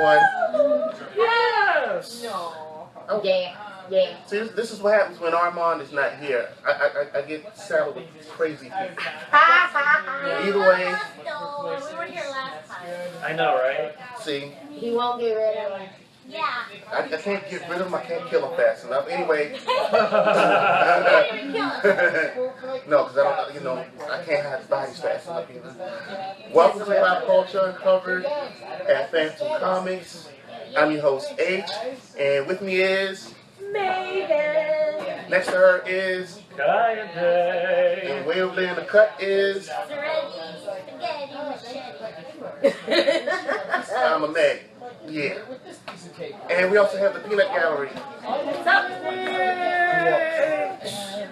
one. Yes! No. Oh. Yeah. Yeah. See, this is what happens when Armand is not here. I get saddled with crazy people. Either way. No, we were here last time. I know, right? See, He won't get rid of him. Yeah. I can't get rid of him. I can't kill him fast enough. Anyway. No, because I don't, I can't hide his bodies fast enough either. Welcome to Popcultureuncovered at Fantom Comics. I'm your host, Aitch, and with me is Meagan. Next to her is Kayode. and way over there in the cut is I'm a Meg. Yeah. And we also have the Peanut Gallery.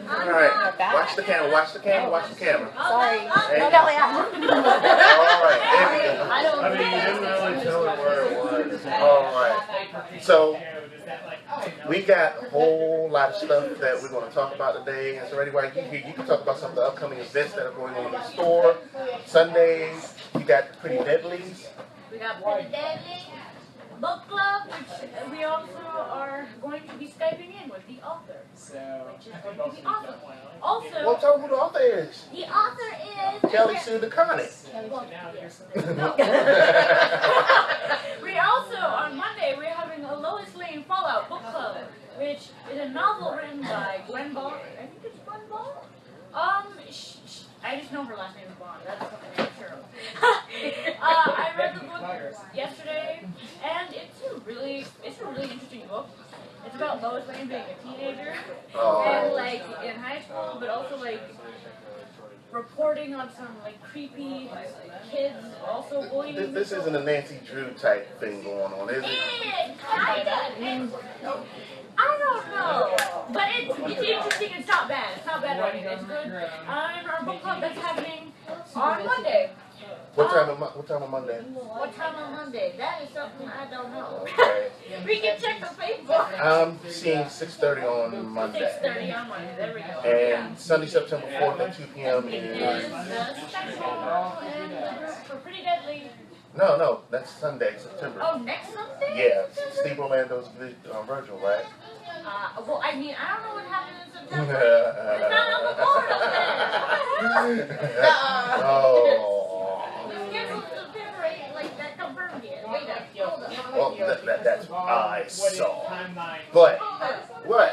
Alright. Watch the camera, watch the camera, watch the camera. Sorry. Hey. No, no, yeah. Alright, there we go. I mean, you didn't really tell her where it was. Alright. So we got a whole lot of stuff that we're going to talk about today. And so anyway, you can talk about some of the upcoming events that are going on in the store. Sundays, you got the Pretty Deadlies. We got Pretty Deadlies, book club, which we also are going to be Skyping in with the author, which is going to be awesome. Also, Well, tell them who the author is. the author is Kelly Sue Deconnick. No. We also, on Monday, we're having a Lois Lane Fallout book club, which is a novel written by Gwen Ball. I think it's Gwen Ball? I just know her last name is Bond. That's something I'm sure of. I read the book yesterday, and it's a really interesting book. It's about Lois Lane being a teenager and like in high school, but also like reporting on some like creepy kids also bullying. This isn't a Nancy Drew type thing going on, is it? I don't know, but it's interesting. It's not bad. It's not bad writing. It's good. And our book club that's happening on Monday. What time on Monday? What time on Monday? That is something I don't know. Okay. We can check the Facebook. I'm seeing 6:30 on Monday. 6:30 on Monday. There we go. And Sunday, September 4th at 2 p.m. And is... the special and the group for Pretty Deadly. No, that's Sunday, September. Oh, next Sunday? Yeah, Steve Orlando's Virgil, right? Well, I mean, I don't know what happened in September. Oh. Well, that's what I saw. But, what?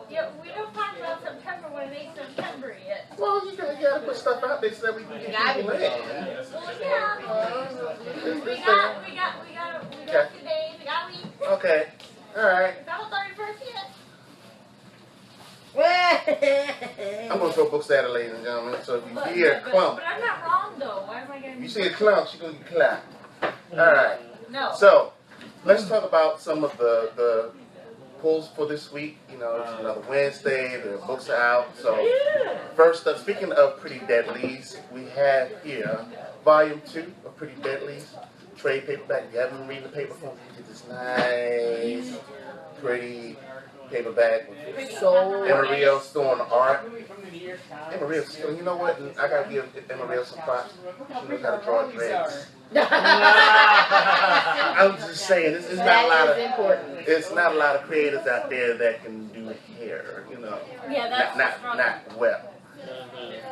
Yeah, we don't talk about September when it ain't September yet. Well, you gotta put stuff out there so that we can get people in. Well, yeah. We got 2 days, we got a week. Okay, alright. It's almost 31st yet. I'm gonna throw books at her, ladies and gentlemen. So if you hear a clump, But I'm not wrong though. Why am I getting? if you see a clump, she's gonna get clapped. Alright. No. So let's talk about some of the pulls for this week. You know, it's another Wednesday, the books are out. So first up, speaking of Pretty Deadlies, we have here Volume 2 of Pretty Deadlies, trade paperback. If you haven't been reading the paper form, you get this nice, pretty paperback with Emma Stone art. Emma, you know what? I gotta give Emma some props. She knows how to draw dreads. I'm just saying, it's not a lot of it's not a lot of creators out there that can do hair. You know, Yeah, that's not well.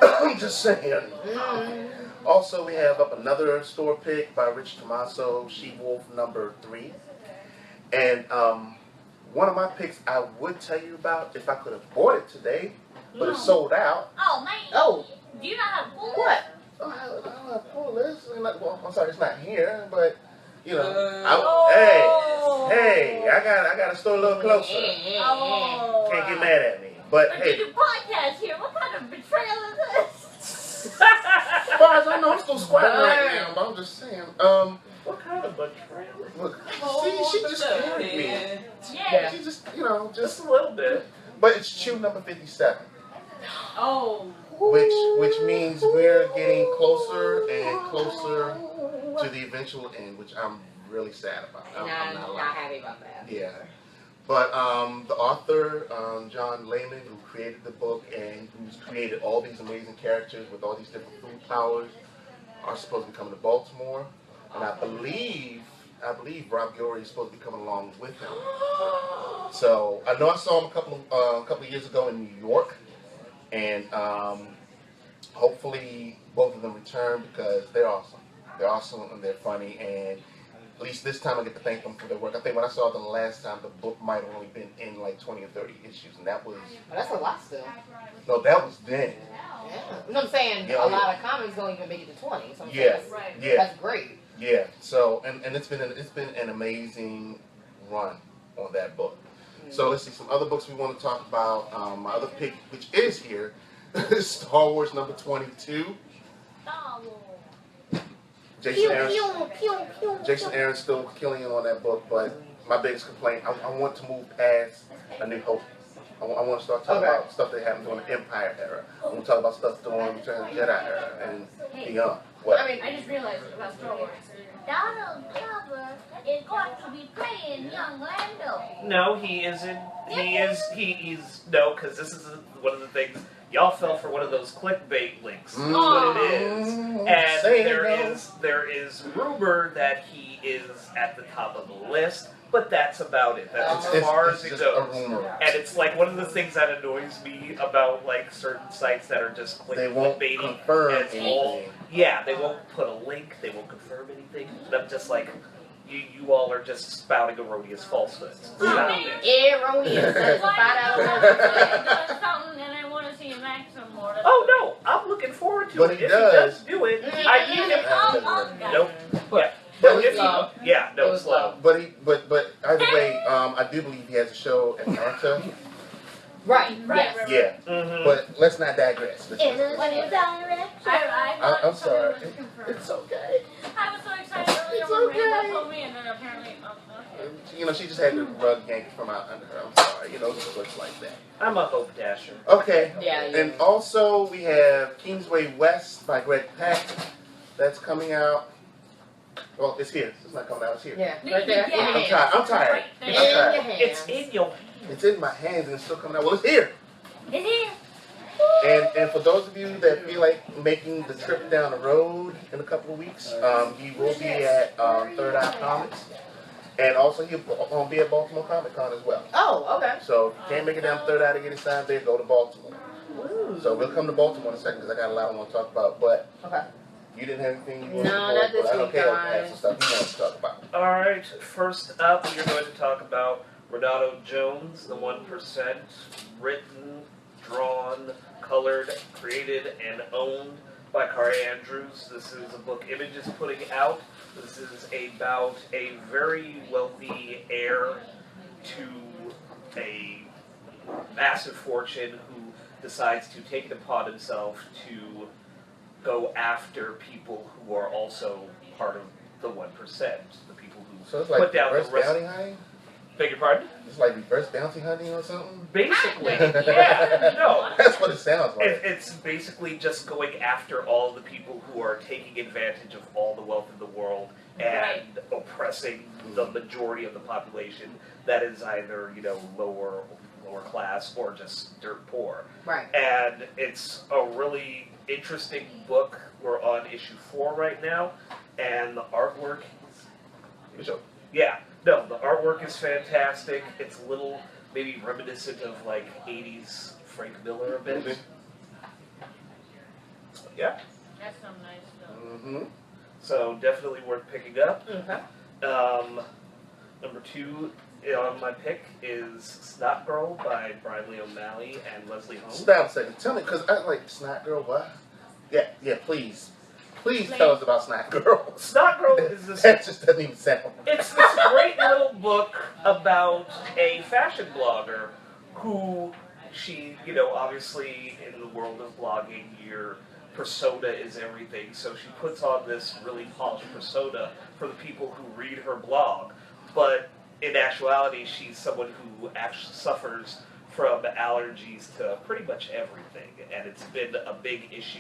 I'm just saying. Also, we have up another store pick by Rich Tommaso, She-Wolf #3, and one of my picks I would tell you about if I could have bought it today, but it's sold out. Oh, man. Oh. Do you not have full? What? I don't have full list. Well, I'm sorry, it's not here, but you know, hey, I got to store a little closer. Oh. Can't get mad at me. But But hey, you do podcast here. What kind of betrayal is this? as far as I know, I'm still squatting right now. But I'm just saying. What kind of betrayal? Look, she just carried me. Yeah. She just, Just a little bit. But it's chew number 57. Oh. Which means we're getting closer and closer to the eventual end, which I'm really sad about. I'm not happy about that. Yeah. But the author, John Layman, who created the book and who's created all these amazing characters with all these different food powers, are supposed to be coming to Baltimore. And I believe I believe Rob Gilroy is supposed to be coming along with him. So I know I saw him a couple of years ago in New York, and hopefully both of them return because they're awesome. They're awesome and they're funny, and at least this time I get to thank them for their work. I think when I saw them the last time, the book might have only been in like 20 or 30 issues, and that was... Well, that's a lot still. No, that was then. Yeah. You know what I'm saying? Yeah, a lot of comics don't even make it to 20. So I'm Yeah, saying Right. yeah, that's great. yeah. So, and it's been an amazing run on that book. So let's see some other books we want to talk about. My other pick, which is here, is Star Wars number 22. Star Wars. Jason Aaron's still killing it on that book, but my biggest complaint, I want to move past A New Hope. I want to start talking about stuff that happened during the Empire era. I want to talk about stuff during Return of the Jedi era and beyond. What? I mean, I just realized about Star Wars. Donald Glover is going to be playing young Lando. No, he isn't. He's no, because this is one of the things. Y'all fell for one of those clickbait links. What it is. And there is rumor that he is at the top of the list, but that's about it. That's as far as it goes. And it's like one of the things that annoys me about like certain sites that are just clickbaiting. Confirm anything. Yeah, they won't put a link, they won't confirm anything. And I'm just like, you all are just spouting erroneous falsehoods. Erroneous. That's a $5 something, and I want to see him act some more. Oh no, I'm looking forward to But it. he If does. he does do it, Yeah, I need him. Nope. But No, it's slow. But either way, I do believe he has a show at Atlanta. right. Yeah. Mm-hmm. But let's not digress. In a new direction. I'm sorry. It's okay. I was so excited earlier when Rainbow told me, and then apparently, You know, she just had the rug yanked from out under her. I'm sorry. You know, it just looks like that. I'm a hope dasher. Okay. Yeah. And also, we have Kingsway West by Greg Pak. That's coming out. Well, it's here. It's not coming out. It's here. Yeah. Right there. Yeah. In your hand. I'm tired. In I'm your tired. hands. It's in your. It's in my hands and it's still coming out. Well, it's here. It's here. And for those of you that feel like making the trip down the road in a couple of weeks, he will be at Third Eye Comics. And also he'll be at Baltimore Comic Con as well. Oh, okay. So if you can't make it down to Third Eye to get it signed there, go to Baltimore. So we'll come to Baltimore in a second because I got a lot I want to talk about. But Okay. you didn't have anything you No, not this I know week, Caleb guys. has some stuff he wants to talk about. Alright, first up, we're going to talk about Renato Jones, the 1%, written, drawn, colored, created, and owned by Kari Andrews. This is a book Image is putting out. This is about a very wealthy heir to a massive fortune who decides to take it upon himself to go after people who are also part of the 1%, the people who So it's like put down the reverse rest. bounty hunting? Beg your pardon? It's like reverse bounty hunting or something? Basically, yeah, no. That's what it sounds like. It's basically just going after all the people who are taking advantage of all the wealth in the world and oppressing the majority of the population that is either, you know, lower class or just dirt poor. Right. And it's a really interesting book. We're on issue 4 right now, and the artwork is... Yeah, no, the artwork is fantastic. It's a little, maybe reminiscent of, like, 80s Frank Miller a bit. Yeah. That's some nice stuff. Mm-hmm. So definitely worth picking up. Okay. Number 2 on my pick is Snot Girl by Brian Lee O'Malley and Leslie Holmes. Stop a second. Tell me, because I like Snot Girl, what? Yeah, please. Please tell us about Snot Girl. Snot Girl is this... That just doesn't even sound It's this great little book about a fashion blogger who she, you know, obviously in the world of blogging, your persona is everything. So she puts on this really polished persona for the people who read her blog. But in actuality, she's someone who actually suffers from allergies to pretty much everything. And it's been a big issue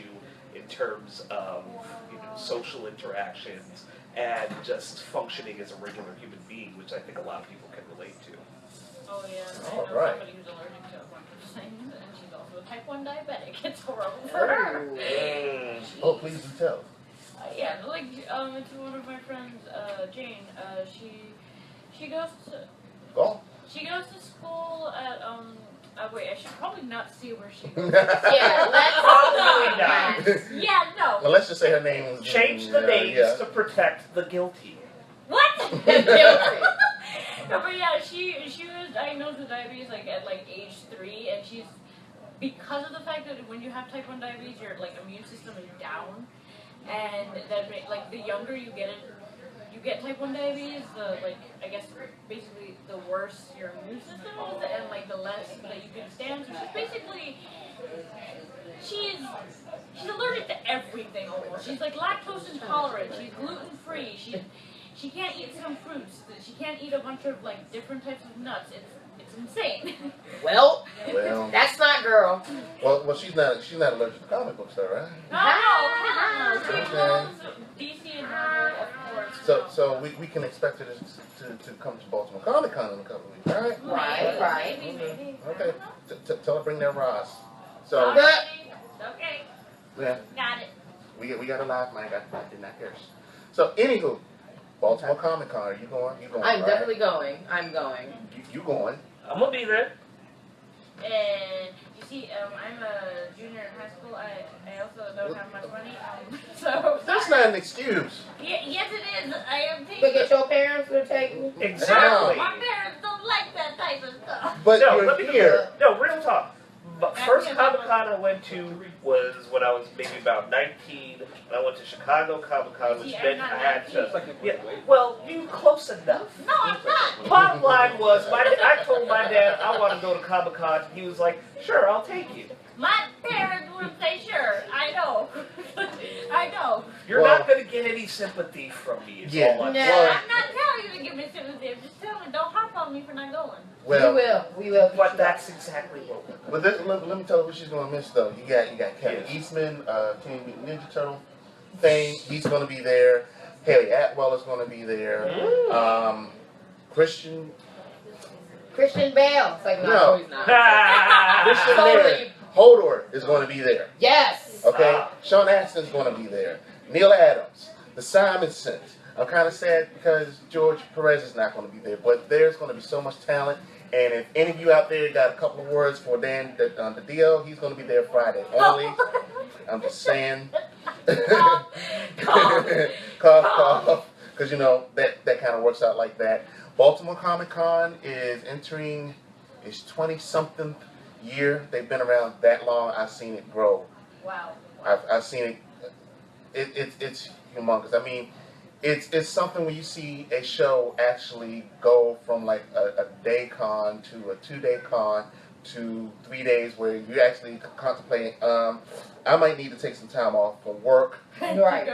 in terms of, you know, social interactions and just functioning as a regular human being, which I think a lot of people can relate to. Oh yeah, I All know right. somebody who's allergic to a bunch of things, and she's also a type 1 diabetic. It's horrible for her. Oh, please do tell. Yeah, yeah, like it's one of my friends, Jane. She goes to Go. she goes to school at wait, I should probably not see where she goes. Yeah, let's Probably not. Yeah, no. Well, let's just say her name is. Change the names Yeah. to protect the guilty. What? Guilty. No, but yeah, she was diagnosed with diabetes like at like age 3, and she's because of the fact that when you have type 1 diabetes, your like immune system is down, and that like the younger you get type 1 diabetes, the like I guess basically the worse your immune system is, and like the less that you can stand. So she's basically she's allergic to everything almost. She's like lactose intolerant. She's gluten free. She can't eat some fruits. She can't eat a bunch of like different types of nuts. It's insane. Well, Well, that's not girl. well, she's not allergic to comic books, though, right? No. She Okay. loves DC and Marvel, of course. So we can expect her to come to Baltimore Comic Con in a couple of weeks, all right? Right. Maybe. Okay. Tell her to bring that Ross. So Okay. yeah, Got it. we got a live mic. I did not curse. So anywho, Baltimore Comic Con. Are you going? You going? I'm right? definitely going. I'm going. You going? I'm gonna be there. And you see, I'm a junior in high school. I also don't have much money. So That's not an excuse. yes, it is. I am But taking. get your parents to take me. Exactly. My parents don't like that type of stuff. But No, you're let me here. No, real talk. But first Comic Con I went to was when I was maybe about 19. And I went to Chicago Comic Con, which See, meant I'm I not had 19. to. Yeah, well, you close enough. No, I'm not. Bottom line was, I told my dad I want to go to Comic Con. He was like, "Sure, I'll take you." My parents would say, "Sure, I know, I know." You're Well- not going to get any sympathy from me. Is Yeah. all I'm No. saying. I'm not telling you to give me sympathy. I'm just telling you, don't harp on me for not going. Well, We will. But that's exactly what we're but let me tell her what she's gonna miss though. You got Kevin Yes. Eastman, Teenage Mutant Ninja Turtle thing. He's gonna be there. Haley Atwell is gonna be there. Christian Christian Bale. It's like, No. he's not. Christian Totally. Larry Hodor is gonna be there. Yes. Okay, Ah. Sean Astin's gonna be there. Neil Adams, the Simonsons. I'm kind of sad because George Perez is not going to be there, but there's going to be so much talent. And if any of you out there got a couple of words for Dan DiDio, he's going to be there Friday only. I'm just saying. Cough. Cough. Because, you know, that kind of works out like that. Baltimore Comic Con is entering its 20-something year. They've been around that long. I've seen it grow. Wow. I've seen it. It's humongous. I mean, it's something when you see a show actually go from like a day con to a 2-day con to 3 days where you're actually contemplating, I might need to take some time off from work. Right.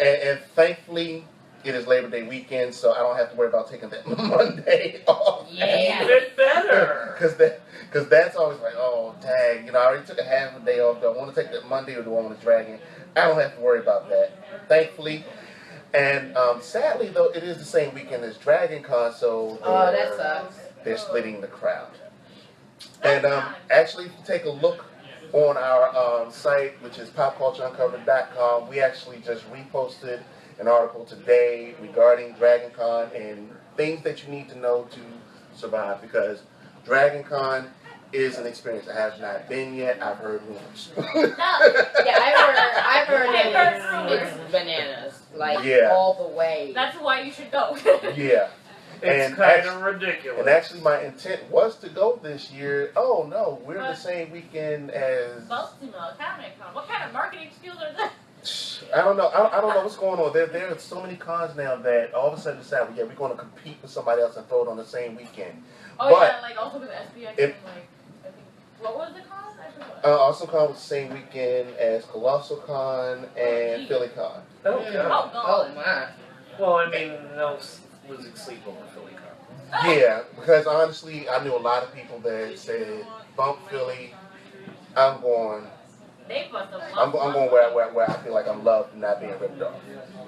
And thankfully, it is Labor Day weekend, so I don't have to worry about taking that Monday off. Yeah. Even better. Because that's always like, oh, dang, you know, I already took a half a day off. Do I want to take that Monday or do I want to drag in? I don't have to worry about that, thankfully. And sadly, though, it is the same weekend as Dragon Con, so Oh, that sucks. they're splitting the crowd. And actually, if you take a look on our site, which is popcultureuncovered.com, we actually just reposted an article today regarding Dragon Con and things that you need to know to survive, because Dragon Con is an experience. I have not been yet. I've heard rumors. Yeah, I've heard that it's bananas. Like, Yeah. all the way. That's why you should go. Yeah. It's And kind actu- of ridiculous. And actually, my intent was to go this year. Oh no, we're the same weekend as. Baltimore Comic Con. What kind of marketing skills are that? I don't know. I don't know what's going on. There are so many cons now that all of a sudden decide, yeah, we're going to compete with somebody else and throw it on the same weekend. Oh But yeah, like also with SPX if- and like I think what was the con? I forgot. Awesome Con was the same weekend as Colossal Con and geez. Philly Con. Oh, Mm. God. Oh, my. Well, I mean, no losing sleep over Philly Con. Yeah, because honestly, I knew a lot of people that said, bump Philly, I'm going. They must have I'm going where I feel like I'm loved and not being ripped off.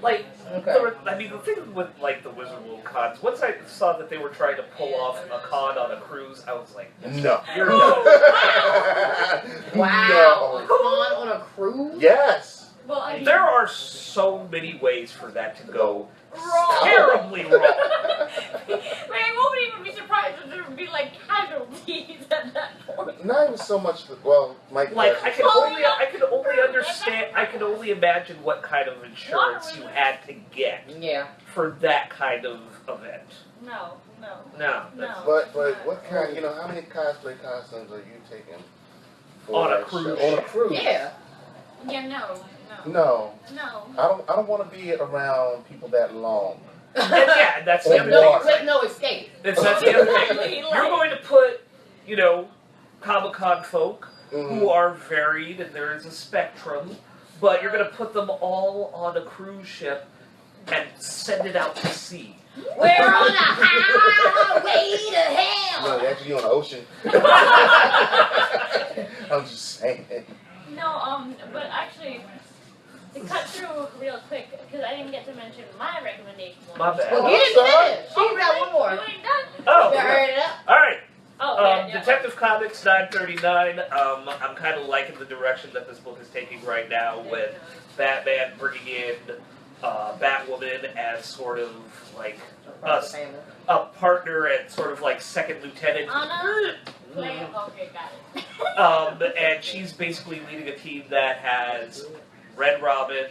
Like, Okay. I mean, the thing with like the Wizard World cons, once I saw that they were trying to pull off a con on a cruise, I was like, No. you're done. Wow. A con on a cruise? Yes. Well, I mean, There are so many ways for that to go wrong. terribly wrong. Like, I won't even be surprised if there would be like casualties at that point. Not even so much. Well, Mike. Like I can only understand. I can only imagine what kind of insurance you had to get Yeah. for that kind of event. No. No. But what kind? You know, how many cosplay costumes are you taking for On a that cruise show? ship. On a cruise. Yeah. Yeah, no. No, No. I don't want to be around people that long. And yeah, that's the With other no- thing. With no escape. That's the other thing. You're going to put, you know, Comic-Con folk who are varied, and there is a spectrum, but you're going to put them all on a cruise ship and send it out to sea. We're on a highway to hell. No, actually on the ocean. I'm just saying. No, but actually, to cut through real quick, because I didn't get to mention my recommendation. My bad. Well, you didn't finish. She got one more. You ain't done? Oh, You heard it up. all right. Oh, yeah. Detective Comics 939. I'm kind of liking the direction that this book is taking right now, with Batman bringing in Batwoman as sort of like a partner and sort of like second lieutenant. Anna? Okay, got it. And she's basically leading a team that has Red Robin,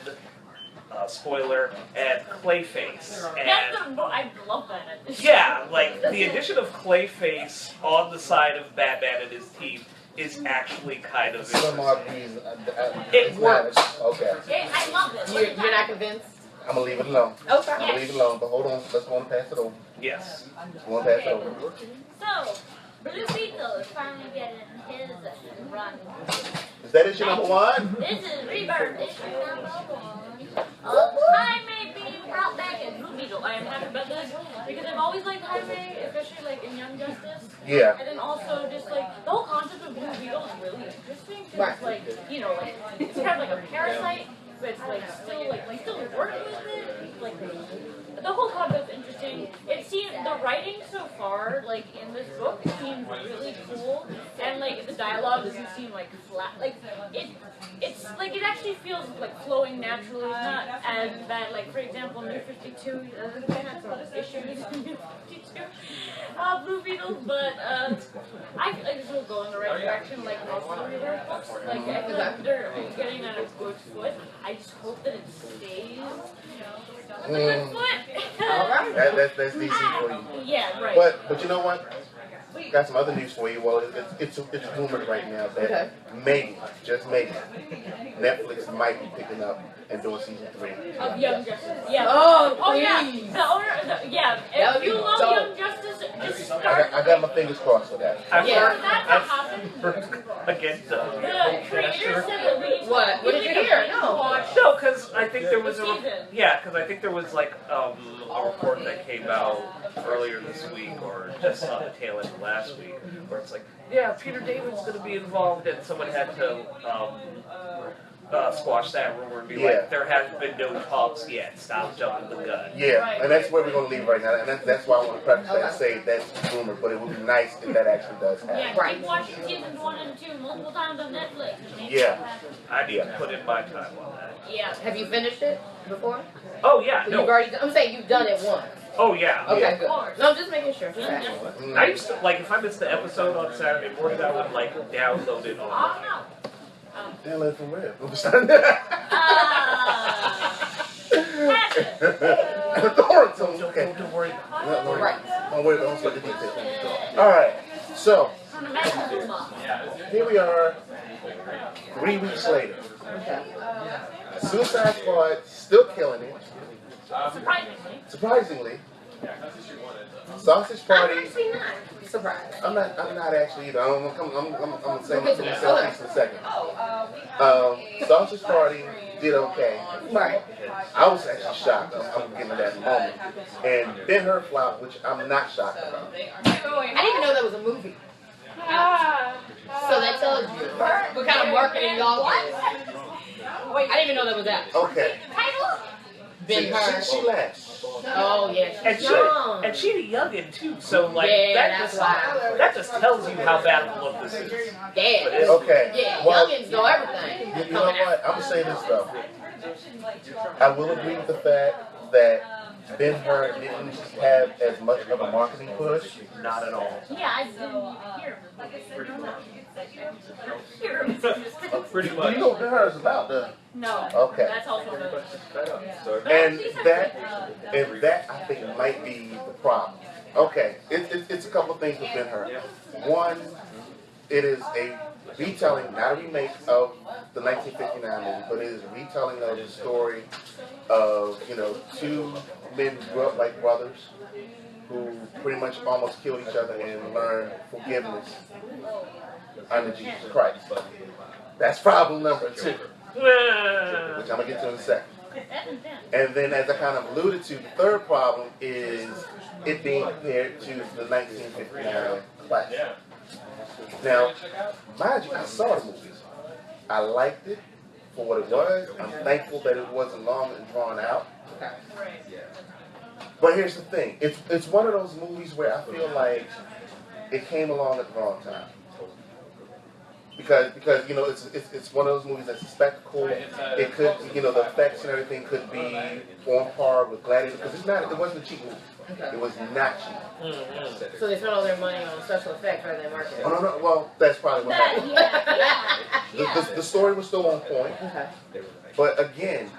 spoiler, and Clayface. And I love that. yeah, like the addition of Clayface on the side of Batman and his team is actually kind of Some odd reason. It works. Okay. Yeah, I love it. You're not convinced? I'm gonna leave it alone. Okay. I'm gonna leave it alone. But hold on, let's go and pass it over. yes. Go and pass it over. So, Blue Beetle is finally getting his run. Is that issue number 1? This is Rebirth issue number 1. I may be brought back as Blue Beetle. I am happy about this because I've always liked Jaime, especially like in Young Justice. Yeah. And then also just like the whole concept of Blue Beetle is really interesting because it's like, you know, like it's kind of like a parasite, but it's like still working with it. Like the whole concept is interesting. It seems the writing so far, like in this book, seems really cool, and like the dialogue doesn't seem like flat. Like it's like it actually feels like flowing naturally. It's not as bad. Like for example, New 52 had some issues in New 52. Blue Beetles, but I feel like this will go in the right direction. Like most of the Rebirth books, like I feel like they're getting on a good foot. I just hope that it stays on the good foot. Alright. That's DC for you. Yeah, right. But you know what? Got some other news for you. Well, it's rumored right now that maybe, just maybe, Netflix might be picking up and doing season 3. Of Young Justice, yeah. Oh, yeah. please. Yeah. That would If you be love dope. Young Justice, just start. I got my fingers crossed for that. I've Yeah. heard, again, The creator said that we. What? What did you hear? No. no, because I think there was The season. because I think there was like a report that came out earlier this week or just on the tail end of last week where it's like, yeah, Peter David's going to be involved, and someone had to squash that rumor and be like, there has been no talks yet. Stop jumping the gun. Yeah, Right. and that's where we're going to leave right now. And that's why I want to preface that and say that's rumor, but it would be nice if that actually does happen. Yeah, Right. keep watching seasons 1 and 2 multiple times on Netflix. Yeah. I need to put in my time on that. Yeah. Have you finished it before? Oh yeah, You've no. already. I'm saying you've done it once. Oh yeah. Okay, Yeah. good. No, I'm just making sure. Just asking. Mm. I used to like if I missed the episode on Saturday morning, I would like download it Oh online. no. Download from where? Authority. Okay. Don't worry. Right. Don't worry about the details. All right. So From the Magic Box. here we are, 3 weeks later. Okay. Suicide Squad still killing it. Surprisingly. Surprisingly, Sausage I'm Party. actually not surprised. I'm not actually either. I'm gonna say Okay, this in a okay. second. Sausage Party did okay. Right. I was actually shocked. I'm getting to that moment. And Ben Hur flop, which I'm not shocked about. I didn't even know that was a movie. So that tells you what kind of marketing y'all did. I didn't even know that was that. Okay. Ben See, Hur. she laughed. Oh yeah, And she's young. she's a youngin' too, so like Yeah, that that's why. just tells you how bad of a look this is. Yeah. Okay. Yeah, Well, youngins know everything. you know what? I'm gonna say this though. I will agree with the fact that Ben Hur didn't have as much of a marketing push. Not at all. Yeah, I didn't hear him. Like I said, Pretty Do much. you know what Ben Hur is about, though? No. Okay. That's also the. And that I think might be the problem. Okay, it's a couple of things with Ben Hur. One, it is a retelling, not a remake of the 1959 movie, but it is a retelling of the story of, you know, two men who grew up like brothers who pretty much almost killed each other and learned forgiveness under Jesus Christ. That's problem number 2, which I'm going to get to in a second. And then, as I kind of alluded to, the third problem is it being compared to the 1959 classic. Now, mind you, I saw the movie. I liked it for what it was. I'm thankful that it wasn't long and drawn out. But here's the thing. It's one of those movies where I feel like it came along at the wrong time. Because you know, it's one of those movies that's a spectacle. It could, you know, the effects and everything could be on par with Gladiator, because it wasn't a cheap movie. It was not cheap. So they spent all their money on special effects rather than marketing. Oh, no. Well, that's probably what happened. The story was still on point. But again,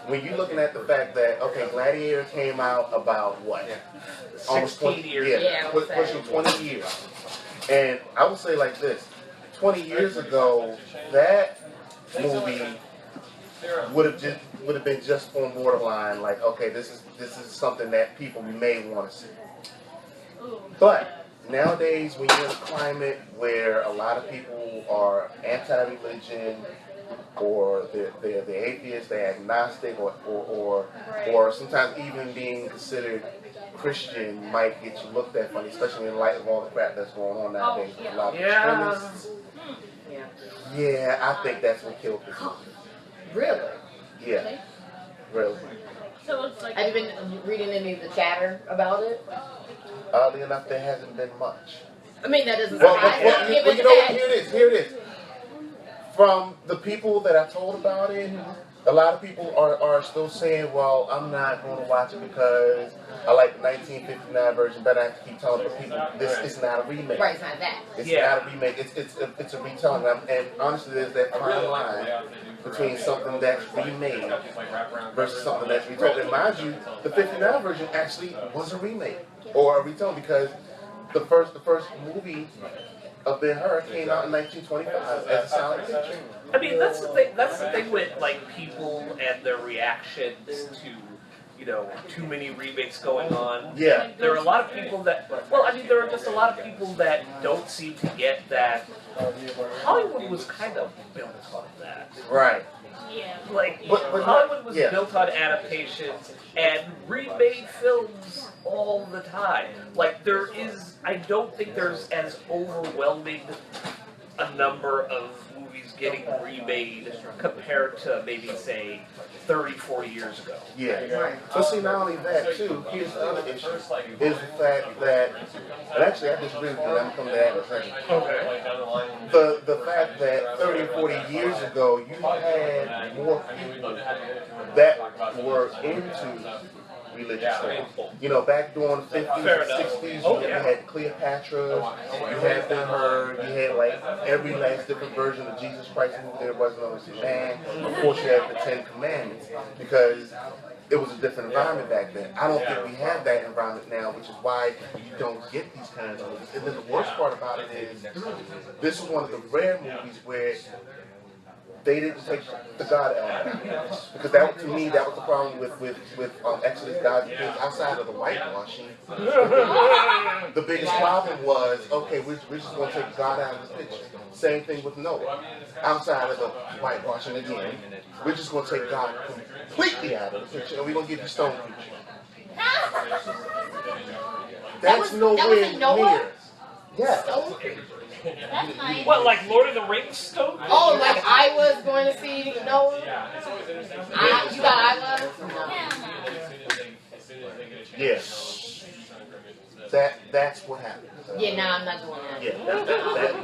when you're looking at the fact that, okay, Gladiator came out about what? Almost 20 years. Yeah, pushing 20 years. And I would say like this. 20 years ago, that movie would have been just on borderline, like, okay, this is something that people may want to see. But nowadays, when you're in a climate where a lot of people are anti-religion, or they're atheists, they're agnostic, or sometimes even being considered Christian might get you looked at funny, especially in light of all the crap that's going on nowadays with a lot of extremists. Yeah, I think that's what killed this movie. Really? Yeah, really. So it's like. Have you been reading any of the chatter about it? Oddly enough, there hasn't been much. I mean, that doesn't Well, surprise me. you know what? Here it is. From the people that I told about it, a lot of people are still saying, well, I'm not going to watch it because I like the 1959 version, but I have to keep telling people this is not a remake. Right, it's not that. It's not a remake. It's a retelling. And honestly, there's that fine line between something that's remade versus something that's retold. And mind you, the 59 version actually was a remake or a retelling, because the first movie of Ben Hur came out in 1925 as a silent picture. I mean, that's the thing. That's the thing with like people and their reactions to, you know, too many remakes going on. Yeah. There are a lot of people that. Well, I mean, there are just a lot of people that don't seem to get that Hollywood was kind of built on that. Right. Yeah. Like, But Hollywood was built on adaptations and remade films all the time. Like, I don't think there's as overwhelming a number of movies getting remade compared to maybe, say, 30, 40 years ago. Yeah. But see, not only that, too, here's the other issue, is the fact that, and actually I disagree with you, I'm going to come to that in a second. Okay. The fact that 30 or 40 years ago, you had more people that were into religious stuff. You know, back during the 50s and 60s, you had Cleopatra, you had Ben Hur, you had like every last different version of Jesus Christ who there was no man. Of course, you had the 10 Commandments, because it was a different environment back then. I don't think we have that environment now, which is why you don't get these kinds of movies. And then the worst part about it is, this is one of the rare movies where they didn't take the God element out. Because that, to me, that was the problem with Exodus, God's Kids, outside of the whitewashing. The biggest problem was, okay, we're just going to take God out of the picture. Same thing with Noah. Outside of the whitewashing again, we're just going to take God completely out of the picture, and we're going to give you stone creature. That's nowhere near. Yeah. That's nice. What, like Lord of the Rings stone? Oh, like I was going to see Noah? You got I was? Yes. That's what happened. Yeah, no, I'm not doing that. Yeah,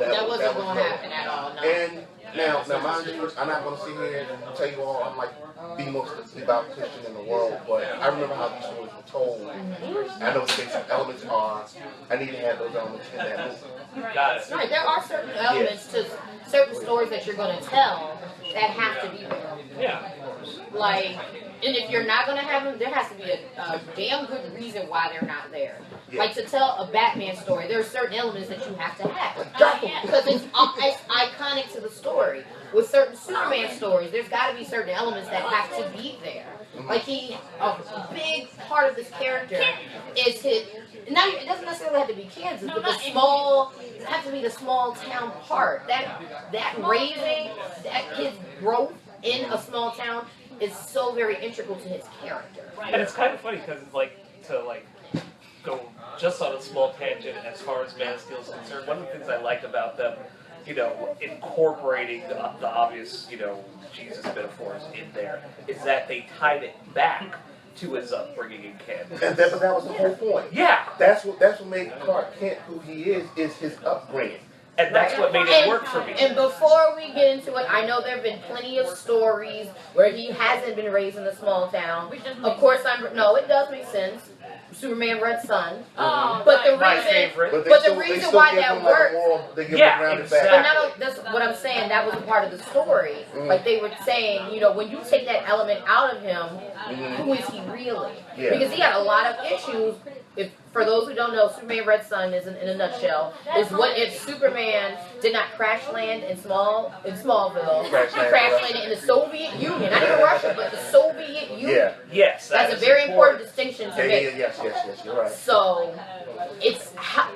That wasn't going to happen at all, no. And Now, mind you, I'm not going to sit here and tell you all I'm like the most devout Christian in the world, but I remember how these stories were told. I know the basic elements are, I need to have those elements in that movie. Got it. Right, there are certain elements to certain stories that you're going to tell that have to be there. Yeah. Like, and if you're not going to have them, there has to be a damn good reason why they're not there. Yeah. Like, to tell a Batman story, there are certain elements that you have to have. Because it's iconic to the story. With certain Superman stories, there's got to be certain elements that have to be there. Like, a big part of this character is his. Now, it doesn't necessarily have to be Kansas, but it has to be the small town part. That raising, his growth in a small town is so very integral to his character. And it's kind of funny because to go just on a small tangent as far as Man of Steel is concerned, one of the things I liked about them, incorporating the obvious, Jesus metaphors in there, is that they tied it back to his upbringing in Kent. And that was the whole point. Yeah. That's what made Clark Kent who he is his upbringing. And that's what made it work for me. And before we get into it, I know there have been plenty of stories where he hasn't been raised in a small town. Of course, it does make sense. Superman Red Sun. Oh, but the my reason, favorite. but the reason why that works. Exactly. But now that's what I'm saying. That was a part of the story. Like they were saying, when you take that element out of him, who is he really? Yeah. Because he had a lot of issues. For those who don't know, Superman Red Sun is in a nutshell is what if Superman did not crash land in Smallville, he crash landed in the Soviet Union, not even Russia, but the Soviet Union. Yeah. Yes, that's a very important distinction to make. Yes, you're right. So it's how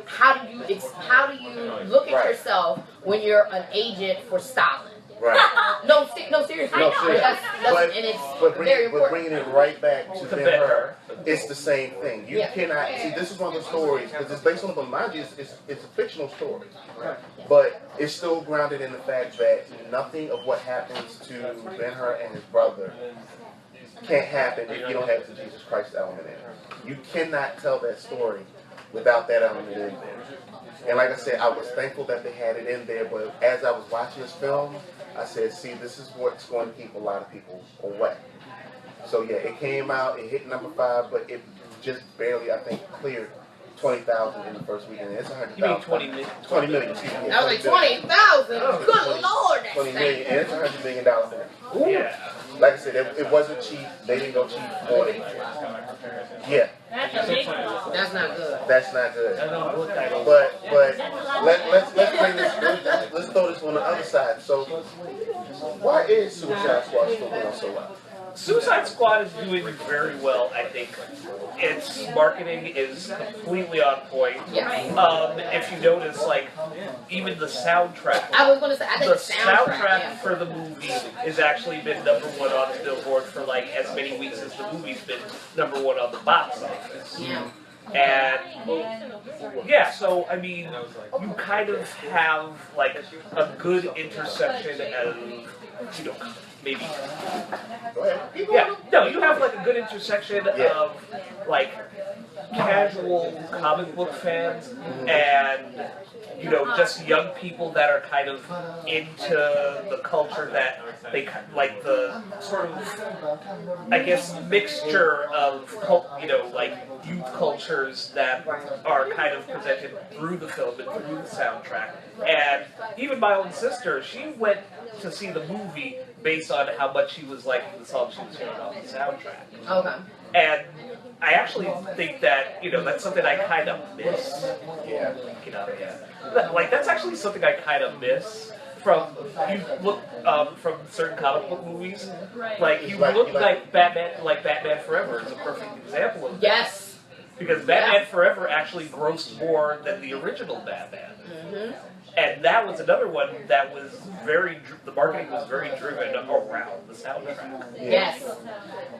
do you look at yourself when you're an agent for Stalin? Right. No, seriously. No, seriously. But very important. bringing it right back to Ben Hur, it's the same thing. You cannot see. This is one of the stories because it's based on a book. Mind you, it's a fictional story, but it's still grounded in the fact that nothing of what happens to Ben Hur and his brother can't happen if you don't have the Jesus Christ element in it. You cannot tell that story without that element in there. And like I said, I was thankful that they had it in there, but as I was watching this film, I said, see, this is what's going to keep a lot of people away. So yeah, it came out, it hit number 5, but it just barely, I think, cleared 20,000 in the first weekend. It's 100,000. You mean 20 million? 20 million, excuse me. I was like 20,000. Good Lord, that's 20 million, and it's $100 million movie. Yeah. Like I said, it wasn't cheap. They didn't go cheap on it. Yeah. That's a big problem. That's not good. That's not good. But let's bring this. Let's throw this on the other side. So, why is Suicide Squad still doing so well? Suicide Squad is doing very well, I think. Its marketing is completely on point. If you notice, even the soundtrack. I was going to say, I think the soundtrack for the movie has actually been #1 on the Billboard for as many weeks as the movie's been #1 on the box office. Yeah. And so I mean, you kind of have a good intersection of maybe. You have a good intersection of casual comic book fans and just young people that are kind of into the culture that they the sort of mixture of youth cultures that are kind of presented through the film and through the soundtrack. And even my own sister, she went to see the movie based on how much she was liking the song she was hearing on the soundtrack. Okay. And I actually think that, that's something I kind of miss. Yeah. That's actually something I kind of miss from, from certain comic book movies. Batman Forever is a perfect example of that. Yes. Because Batman Forever actually grossed more than the original Batman. Mm-hmm. And that was another one that was the marketing was very driven around the soundtrack. Yes.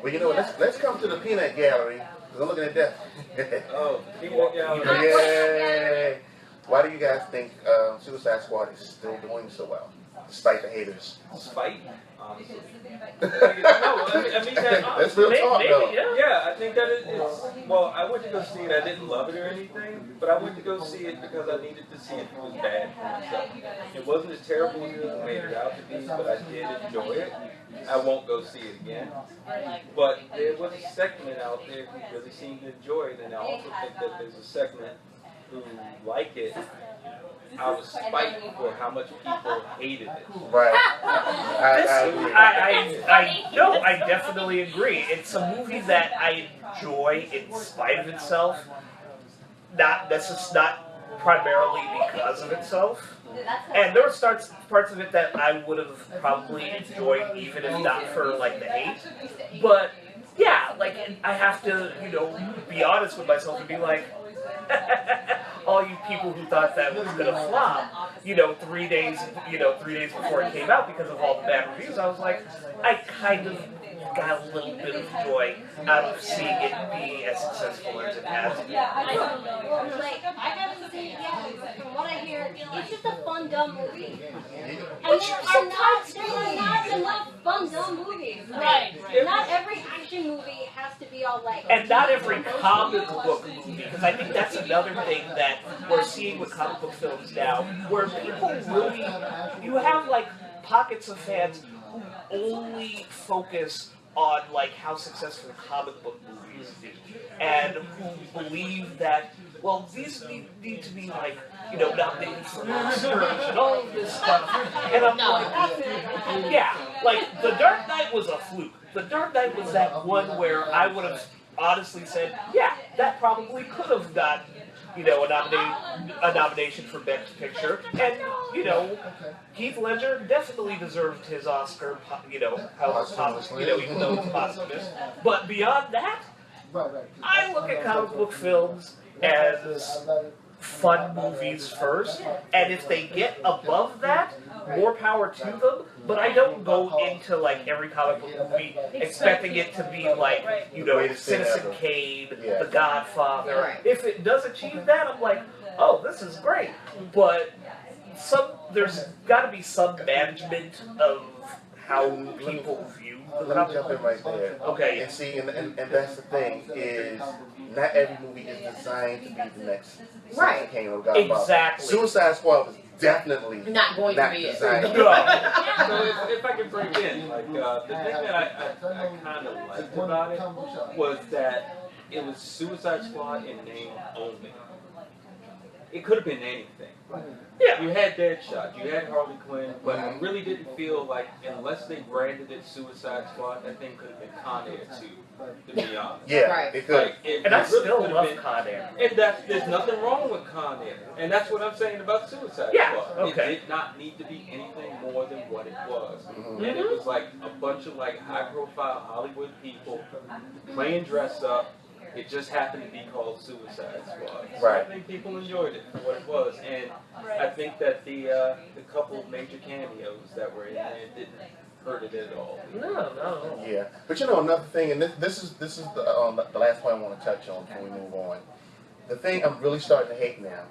Well, let's come to the peanut gallery, because I'm looking at that. Peanut gallery. Yay! Why do you guys think Suicide Squad is still doing so well? despite the haters? Spite, honestly. No, I mean that. That's real talk, though. Yeah, I think that it's. Well, I went to go see it. I didn't love it or anything, but I went to go see it because I needed to see it. It was bad for itself. It wasn't as terrible as it made it out to be, but I did enjoy it. I won't go see it again. But there was a segment out there who really seemed to enjoy it, and I also think that there's a segment who like it out of spite for how much people hated it. Right. I definitely agree. It's a movie that I enjoy in spite of itself. That's just not primarily because of itself. And there were parts of it that I would have probably enjoyed even if not for like the hate. But yeah, like I have to, be honest with myself and be like, all you people who thought that was gonna flop, 3 days before it came out because of all the bad reviews, I was like, I kind of got a little bit of joy out of seeing it be as successful as it has. Yeah, I haven't seen it yet, but from what I hear, it's just a fun, dumb movie. And there are not enough fun, dumb movies. Right. Not every action movie has to be all like. And not every comic book movie, because I think that's another thing that we're seeing with comic book films now, where people really, you have like pockets of fans who only focus on like how successful comic book movies be, and who believe that, well, these need to be like, nominated for Oscars and all of this stuff. And I'm like, yeah, like The Dark Knight was a fluke. The Dark Knight was that one where I would have honestly said, yeah, that probably could have gotten, a nomination for Best Picture, and Heath Ledger definitely deserved his Oscar, even though it's posthumous. But beyond that, I look at comic book films as fun movies first, and if they get above that, more power to them. But I don't go into like every comic book movie expecting it to be like, Citizen Kane, The Godfather. Right. If it does achieve that, I'm like, oh, this is great. But there's got to be some management of how people view the Let me comic jump in right there. Okay. And see, and that's the thing, is not every movie is designed to be the next Right. King or Godfather. Exactly. Suicide Squad was definitely Not going to be it. designed. So if I could break in, like the thing that I kind of liked about it was that it was Suicide Squad in name only. It could have been anything. Yeah. You had Deadshot, you had Harley Quinn, but I really didn't feel like, unless they branded it Suicide Squad, that thing could have been Con Air 2, to be honest. Yeah, Right. it could. And I still could've love been- Con Air. And there's nothing wrong with Con Air. And that's what I'm saying about Suicide Yeah, Squad. okay. It did not need to be anything more than what it was. Mhm. And it was like a bunch of like high profile Hollywood people playing dress up. It just happened to be called Suicide Squad. So Right. I think people enjoyed it for what it was. And I think that the couple of major cameos that were in there didn't hurt it at all. No. Yeah, but another thing, and this is the last point I want to touch on before we move on. The thing I'm really starting to hate now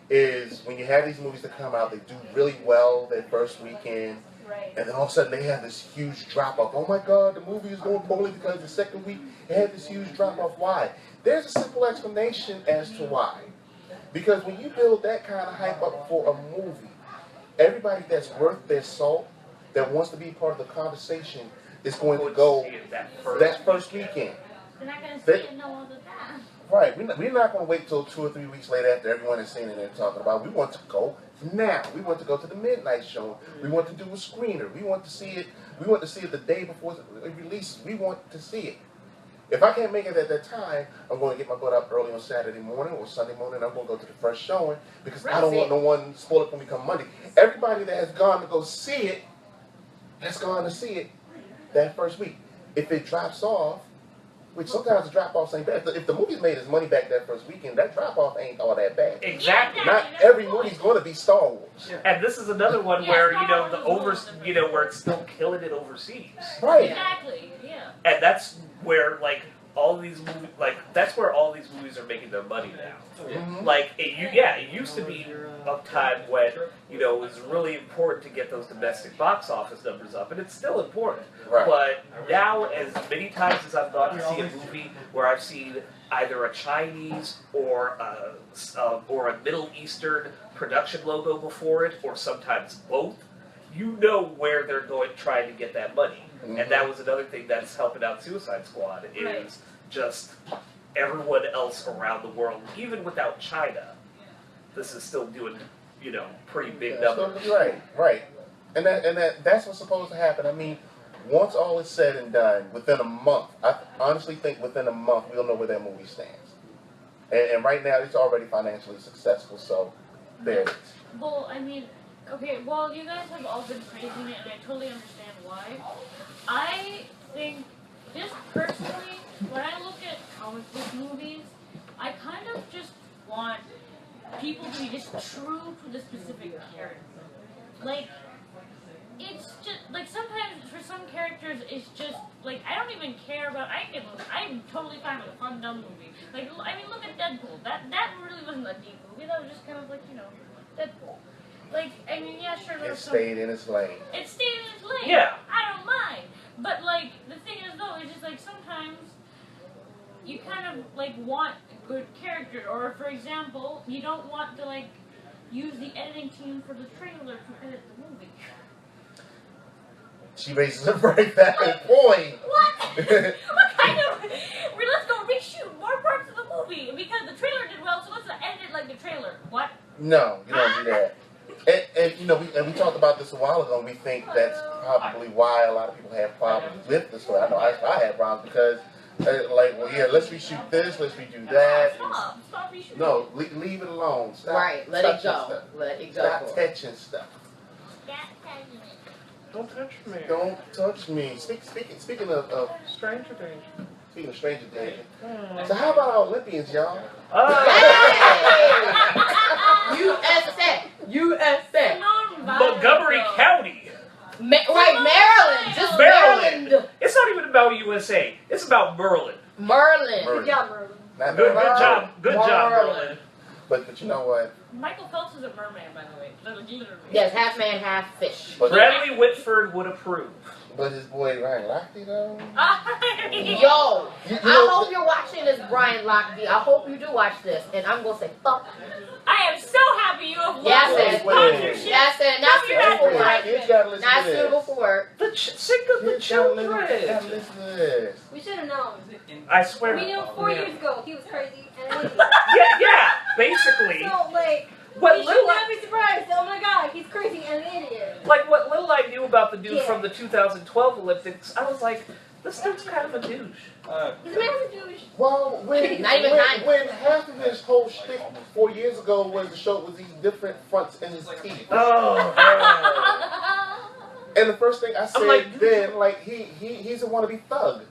is when you have these movies that come out, they do really well their first weekend, Right. and then all of a sudden they have this huge drop off. Oh my God, the movie is going poorly because the second week it had this huge drop off. Why? There's a simple explanation as to why. Because when you build that kind of hype up for a movie, everybody that's worth their salt, that wants to be part of the conversation, is going to go that first weekend. They're not going to They- see it no other time. Right, we're not going to wait till 2 or 3 weeks later after everyone has seen it and talking about. We want to go now. We want to go to the midnight show. We want to do a screener. We want to see it. We want to see it the day before it releases. We want to see it. If I can't make it at that time, I'm going to get my butt up early on Saturday morning or Sunday morning. I'm going to go to the first showing because I don't want no one spoil it for me come Monday. Everybody that has gone to go see it has gone to see it that first week. If it drops off, which sometimes the drop-offs ain't bad. If the movie's made its money back that first weekend, that drop-off ain't all that bad. Exactly. Not every movie's going to be Star Wars. And this is another one where, where it's still killing it overseas. Right. Exactly, yeah. And that's where, all these movies, that's where all these movies are making their money now. Mhm. It used to be of time when, you know, it was really important to get those domestic box office numbers up, and it's still important. Right. But now, as many times as I've gone to see a movie where I've seen either a Chinese or a Middle Eastern production logo before it, or sometimes both, you know where they're trying to get that money. Mm-hmm. And that was another thing that's helping out Suicide Squad, is just everyone else around the world, even without China, this is still doing, you know, pretty big numbers. Right. And that's what's supposed to happen. I mean, once all is said and done, within a month, I honestly think within a month we'll know where that movie stands. And right now it's already financially successful, so there it is. Well, I mean, okay, well, you guys have all been praising it, and I totally understand why. I think, just personally, when I look at comic book movies, I kind of just want people to be just true to the specific character. Like, it's just, like, sometimes for some characters, it's just, like, I don't even care about, I'm totally fine with a fun, dumb movie. Like, I mean, look at Deadpool. That really wasn't a deep movie. That was just kind of like, you know, Deadpool. Like, I mean, yeah, sure, there was some... It stayed in its lane. It stayed in its lane. Yeah. I don't mind. But, like, the thing is, though, it's just, like, sometimes you kind of, like, want a good character. Or, for example, you don't want to, like, use the editing team for the trailer to edit the movie. She raises a very valid point. What? What kind of... Let's go reshoot more parts of the movie because the trailer did well, so let's edit it like the trailer. What? No, you don't do that. And you know, we talked about this a while ago, and we think that's probably why a lot of people have problems with the story. I know I had problems because, like, well, yeah, let's reshoot this, let's redo that. Stop reshooting. No, leave it alone. Stop. Right, let it go. Stuff. Let it go. Stop touching stuff. Don't touch me. Don't touch me. Speaking of Stranger danger. Speaking of stranger danger. So how about our Olympians, y'all? USA. Montgomery County. Maryland. Just Maryland. It's not even about USA. It's about Merlin. Merlin. Good job, Merlin. Not Good Merlin. job. Good job, Merlin. But you know what? Michael Phelps is a merman, by the way. Literally. Yes, half man, half fish. But Bradley Whitford would approve. But his boy Ryan Lochte though. Yo, I hope you're watching this, Brian Lochte. I hope you do watch this, and I'm gonna say fuck. I am so happy you have Yes, watched this sponsorship. Yes, and not suitable for work. Kids gotta listen Not to this. suitable for work. Sick of the Kids gotta children. listen to this. We should have known. I swear. We knew 4 years ago he was crazy and an idiot. Yeah, basically. So, like, What we should little not be surprised. Oh my god, he's crazy and an idiot. Like, what little I knew about the dude from the 2012 Olympics, I was like, this dude's kind of a douche. He's a massive douche. Well, when half of his whole shtick 4 years ago was the show was these different fronts in his teeth. Oh, And the first thing I said like, then, like he's a wannabe thug.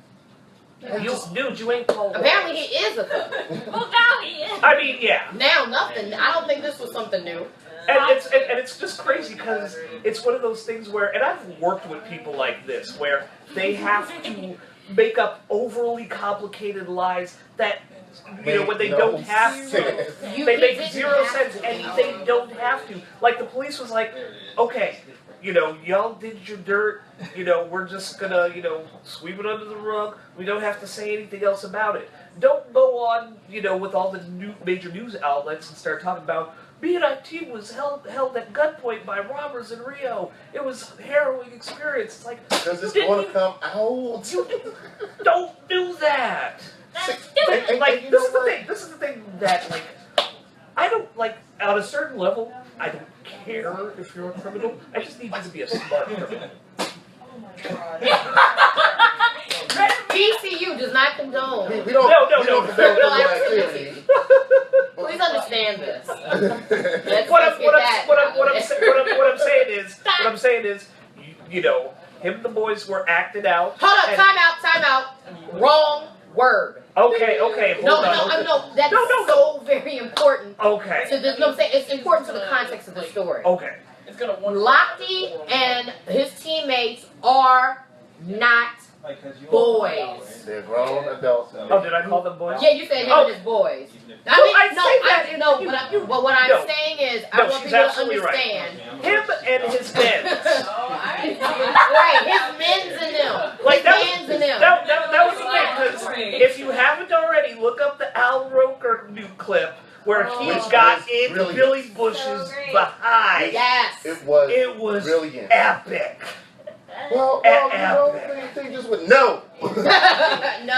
Dude, you ain't called. Apparently he is a thug. Well, now he is. I mean, yeah. Now nothing. I don't think this was something new. And it's just crazy because it's one of those things where, and I've worked with people like this, where they have to make up overly complicated lies that, you know, when they don't have to. They make zero sense and they don't have to. Like, the police was like, okay, you know, y'all did your dirt, you know, we're just gonna, you know, sweep it under the rug. We don't have to say anything else about it. Don't go on, you know, with all the major news outlets and start talking about BNIT was held at gunpoint by robbers in Rio. It was a harrowing experience. It's like, Does this want to come out? don't do that. That's stupid. Like, this is the thing. This is the thing that, like, I don't, like, on a certain level, I don't care if you're a criminal. I just need you to be a smart criminal. PCU does not condone. We don't. No. condone criminal activity. Please understand this. What I'm saying is, you know, him and the boys were acting out. Hold up, time out. Wrong word. Okay, hold on. No, that's so very important. Okay. So there's no saying it's important to the context of the story. Okay. Lochte and his teammates are not boys. They're grown adults. Oh, did I call them boys? Yeah, you said him and his boys. But what I'm saying is, I want people to understand. Him and his men. Right, his men's and them. Like His men's and them. That was the thing, because if you haven't already, look up the Al Roker new clip where he got in Billy Bush's behind. Yes. It was brilliant. Epic. Well, they just went, no. No.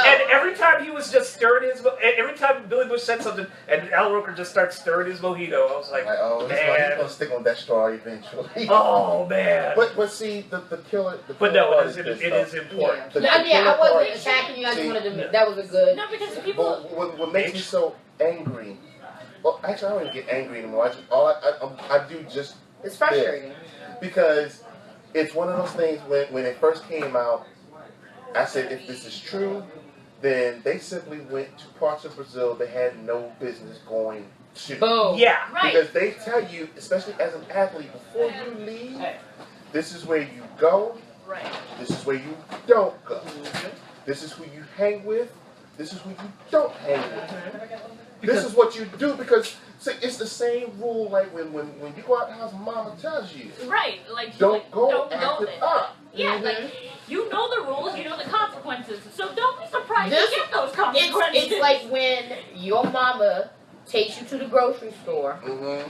And every time he was just stirring his, every time Billy Bush said something, and Al Roker just starts stirring his mojito, I was like, oh, man. He's gonna stick on that straw eventually. Oh man. But see, the killer. But no, it is important. I wasn't attacking you. I just wanted to. That was a good. No, because people. What makes me so angry? Well, actually, I don't even get angry anymore. I do just. It's frustrating. Because it's one of those things when it first came out, I said, if this is true, then they simply went to parts of Brazil they had no business going to. Boom. Yeah. Right. Because they tell you, especially as an athlete, before you leave, this is where you go. Right. This is where you don't go. This is who you hang with. This is who you don't hang with. This is what you do, because see, it's the same rule like when you go out the house and mama tells you. Right. Like Don't go don't acting it. up. Yeah, like you know the rules, you know the consequences. So don't be surprised to get those consequences. It's like when your mama takes you to the grocery store and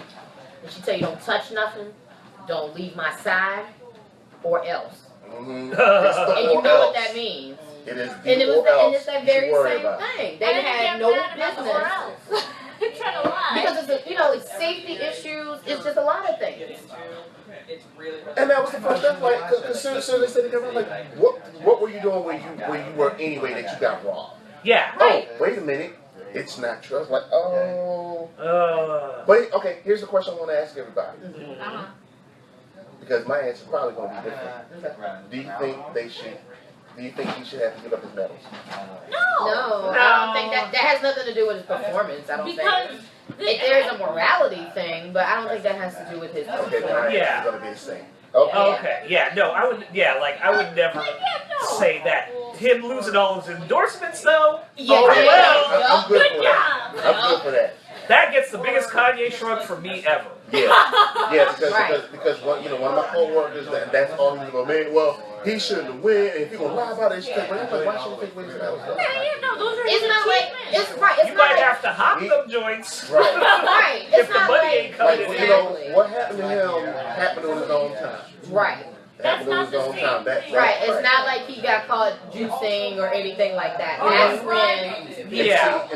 she tell you don't touch nothing, don't leave my side, or else. And you know what that means. It is And it's that very same thing. They had no business. Trying to lie. Because it's it's safety issues. It's just a lot of things. And that was the first step, like, because soon as they said it, like, what were you doing where you were anyway that you got robbed? Yeah. Right. Oh, wait a minute, it's not true. I was like, oh. But okay, here's the question I want to ask everybody. Because my answer is probably going to be different. Do you think he should have to give up his medals? No, I don't think that has nothing to do with his performance. I don't think. There's a morality thing, but I don't think that has to do with his performance. Okay, then it's going to be the same. Okay. Okay. Yeah. No, I would. Yeah. Like I would never say that. Him losing all his endorsements, though. Yeah. I'm good for Good that. job. I'm good for that. That gets the biggest Kanye shrug from me ever. Yeah, because one of my co-workers, that's all he's about. Man, well, he shouldn't win, and if you're gonna lie about it, I'm like, why should he take away his medals? No, those are It's not like it's right. It's You not might like, have to hop them joints. Right. right. If It's the not money like ain't coming in. exactly. What happened to him happened on his own time. Right. That's not the same thing. Right. It's not like he got caught juicing or anything like that. That's when. Yeah.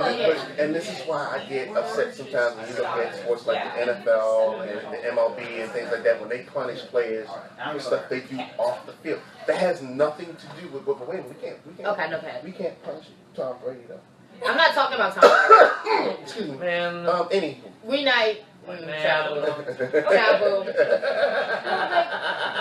And this is why I get upset sometimes when you look at sports like the NFL and the MLB and things like that, when they punish players for stuff they do off the field. That has nothing to do with, but wait, we can't. Okay, no bad. We can't punish Tom Brady though. I'm not talking about Tom Brady. Excuse me. Man. Anywho. We not. Man. Taboo.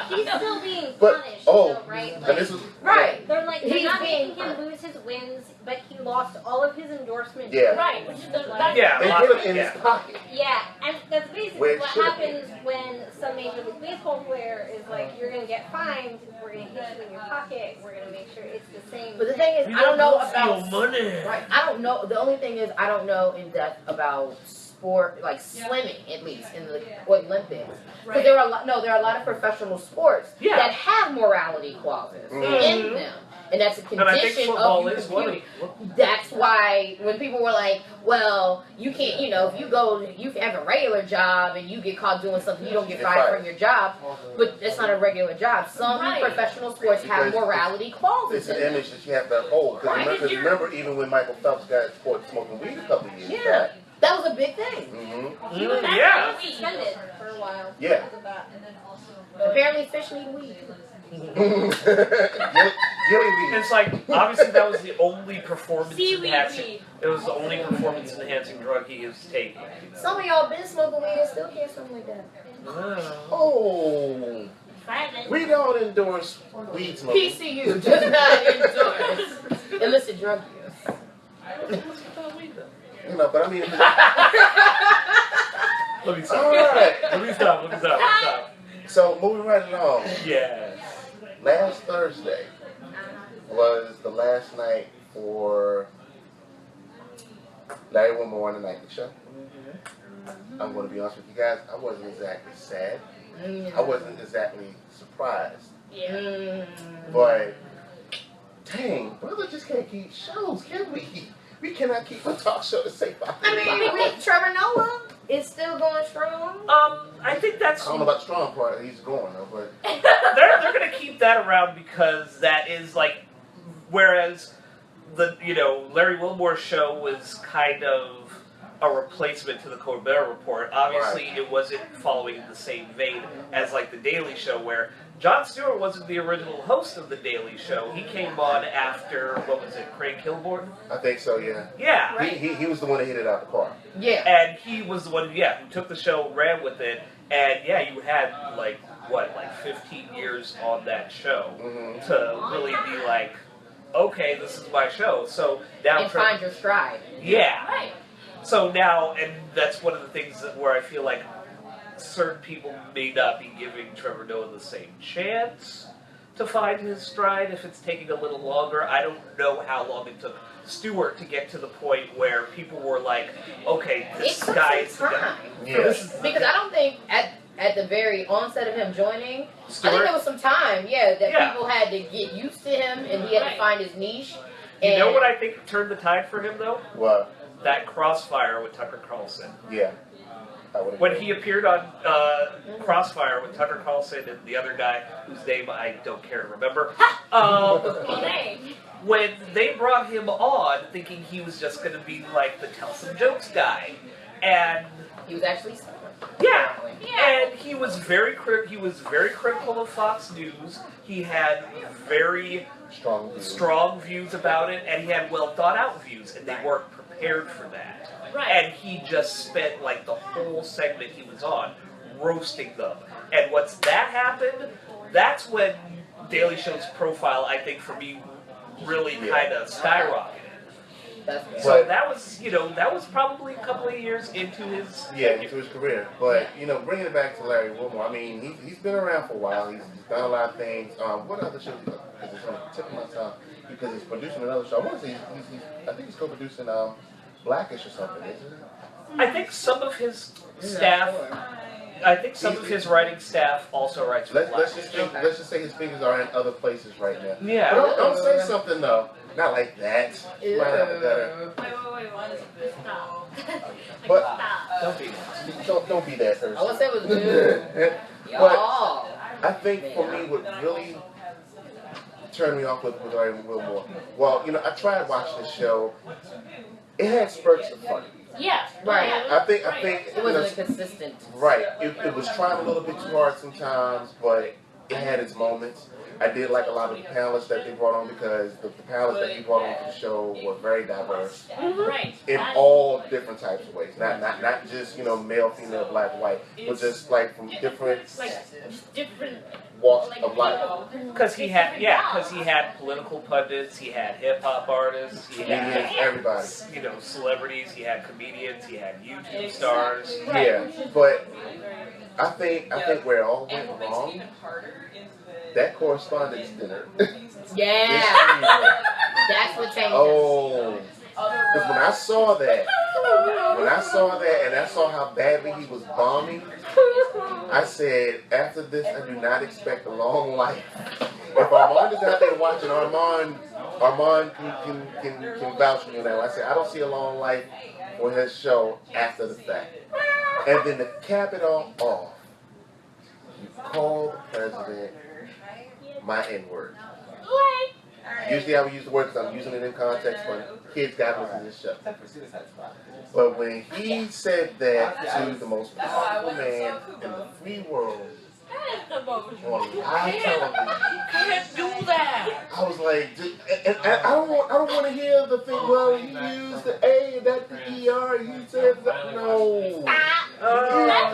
He's still being But- punished, oh, though, right? and Like, this was Right. they're like, they're He's not being making him lose his wins, but he lost all of his endorsements. Yeah. Right, which is that's Yeah. They put him in his pocket. Yeah, and that's basically Where it what should've happens when some Major League Baseball player is like, you're going to get fined, we're going to hit you in your pocket, we're going to make sure it's the same. But the thing is, We I don't know want about. your money. Right. I don't know. The only thing is, I don't know in depth about sport, like swimming, at least in the Olympics. Because there are a lot of professional sports that have morality clauses in them, and that's a And I think condition football of you is one of competing. That's why when people were like, "Well, you can't," if you have a regular job and you get caught doing something, you don't get fired from your job. But it's not a regular job. Some professional sports have morality clauses. It's an in them. image that you have to uphold. Because remember, even when Michael Phelps got caught smoking weed a couple of years back. That was a big thing. He was Yeah. suspended for a while. Yeah. Because of that. Apparently, fish need weed. Gilly weed. It's like obviously that was the only performance Seaweed enhancing. weed. It was the only performance enhancing drug he is taking. Some of y'all been smoking weed and still can't something like that. Oh. We don't endorse weed smoking. PCU does not endorse illicit drug use. But I mean. Let me stop. All right. Let me stop. So moving right along. Yes. Last Thursday was the last night for Larry Wilmore on the Nightly Show. I'm going to be honest with you guys, I wasn't exactly sad. I wasn't exactly surprised. Yeah. But, dang, brother just can't keep shows, can we? We cannot keep a talk show to say 5 I mean, Trevor Noah is still going strong. I think that's. I don't know about the strong part, he's going though, but. They're going to keep that around because that is like. Whereas Larry Wilmore's show was kind of a replacement to the Colbert Report. Obviously, It wasn't following the same vein as like the Daily Show, where Jon Stewart wasn't the original host of the Daily Show. He came on after Craig Kilborn. I think so, yeah. Yeah, Right. He was the one that hit it out the park. Yeah. and he was the one, who took the show, ran with it, and you had like 15 years on that show to really be like, okay, this is my show. So now And find your stride. Yeah. Right. So now, and that's one of the things where I feel like certain people may not be giving Trevor Noah the same chance to find his stride if it's taking a little longer. I don't know how long it took Stewart to get to the point where people were like, okay, this guy is the guy. Yeah. Because I don't think at the very onset of him joining, I Stewart? think there was some time, that people had to get used to him and he had to find his niche. You know what I think turned the tide for him, though? What? That Crossfire with Tucker Carlson. Yeah. When he appeared on Crossfire with Tucker Carlson and the other guy, whose name I don't care to remember, when they brought him on thinking he was just going to be like the tell some jokes guy, and He was actually smart. and he was very critical of Fox News. He had very strong views about it, and he had well thought out views, and they weren't prepared for that. Right. And he just spent like the whole segment he was on roasting them. And once that happened, that's when Daily Show's profile, I think, for me, really kind of skyrocketed. So that was probably a couple of years into his into his career. But bringing it back to Larry Wilmore, I mean, he's been around for a while. He's done a lot of things. What other shows? Because it's on the tip of my tongue. Because he's producing another show. I want to say I think he's co-producing Blackish or something, isn't it? I think some of his staff. I think some of his writing staff also writes for Let's just say his fingers are in other places right now. Yeah. But don't say something though. Not like that. Ew. Might have a better. Wait, what is it? Stop. But Don't be that. don't be that person. I would say it was good. But Y'all. I think for me, what really turned me off with Larry Wilmore. Well, I tried watching the show. It had spurts of fun. Yeah. Right. I think It wasn't consistent. right. It was trying a little bit too hard sometimes, but it had its moments. I did like a lot of the panelists that they brought on because the panelists that he brought on to the show were very diverse Right. in all different types of ways. Not just male, female, black, white, but just like from different different walks of life. Because he had political pundits, he had hip hop artists, he Comedians, had everybody. celebrities, he had comedians, he had YouTube stars. Yeah, but I think where it all went wrong, that correspondence dinner. Yeah. That's what changed us. Oh, because when I saw that and I saw how badly he was bombing, I said, after this, I do not expect a long life. If Armand is out there watching, Armand can vouch for me now. I said, I don't see a long life for his show after the fact. And then to cap it all off, you call the president my N-word. Usually I would use the word because I'm using it in context when kids got listen to this show. But when he said that to the most powerful man in the free world on live television, Can't do that! I was like, and I don't want to hear the thing. Well, he used the A and that's the ER. He said that. No, you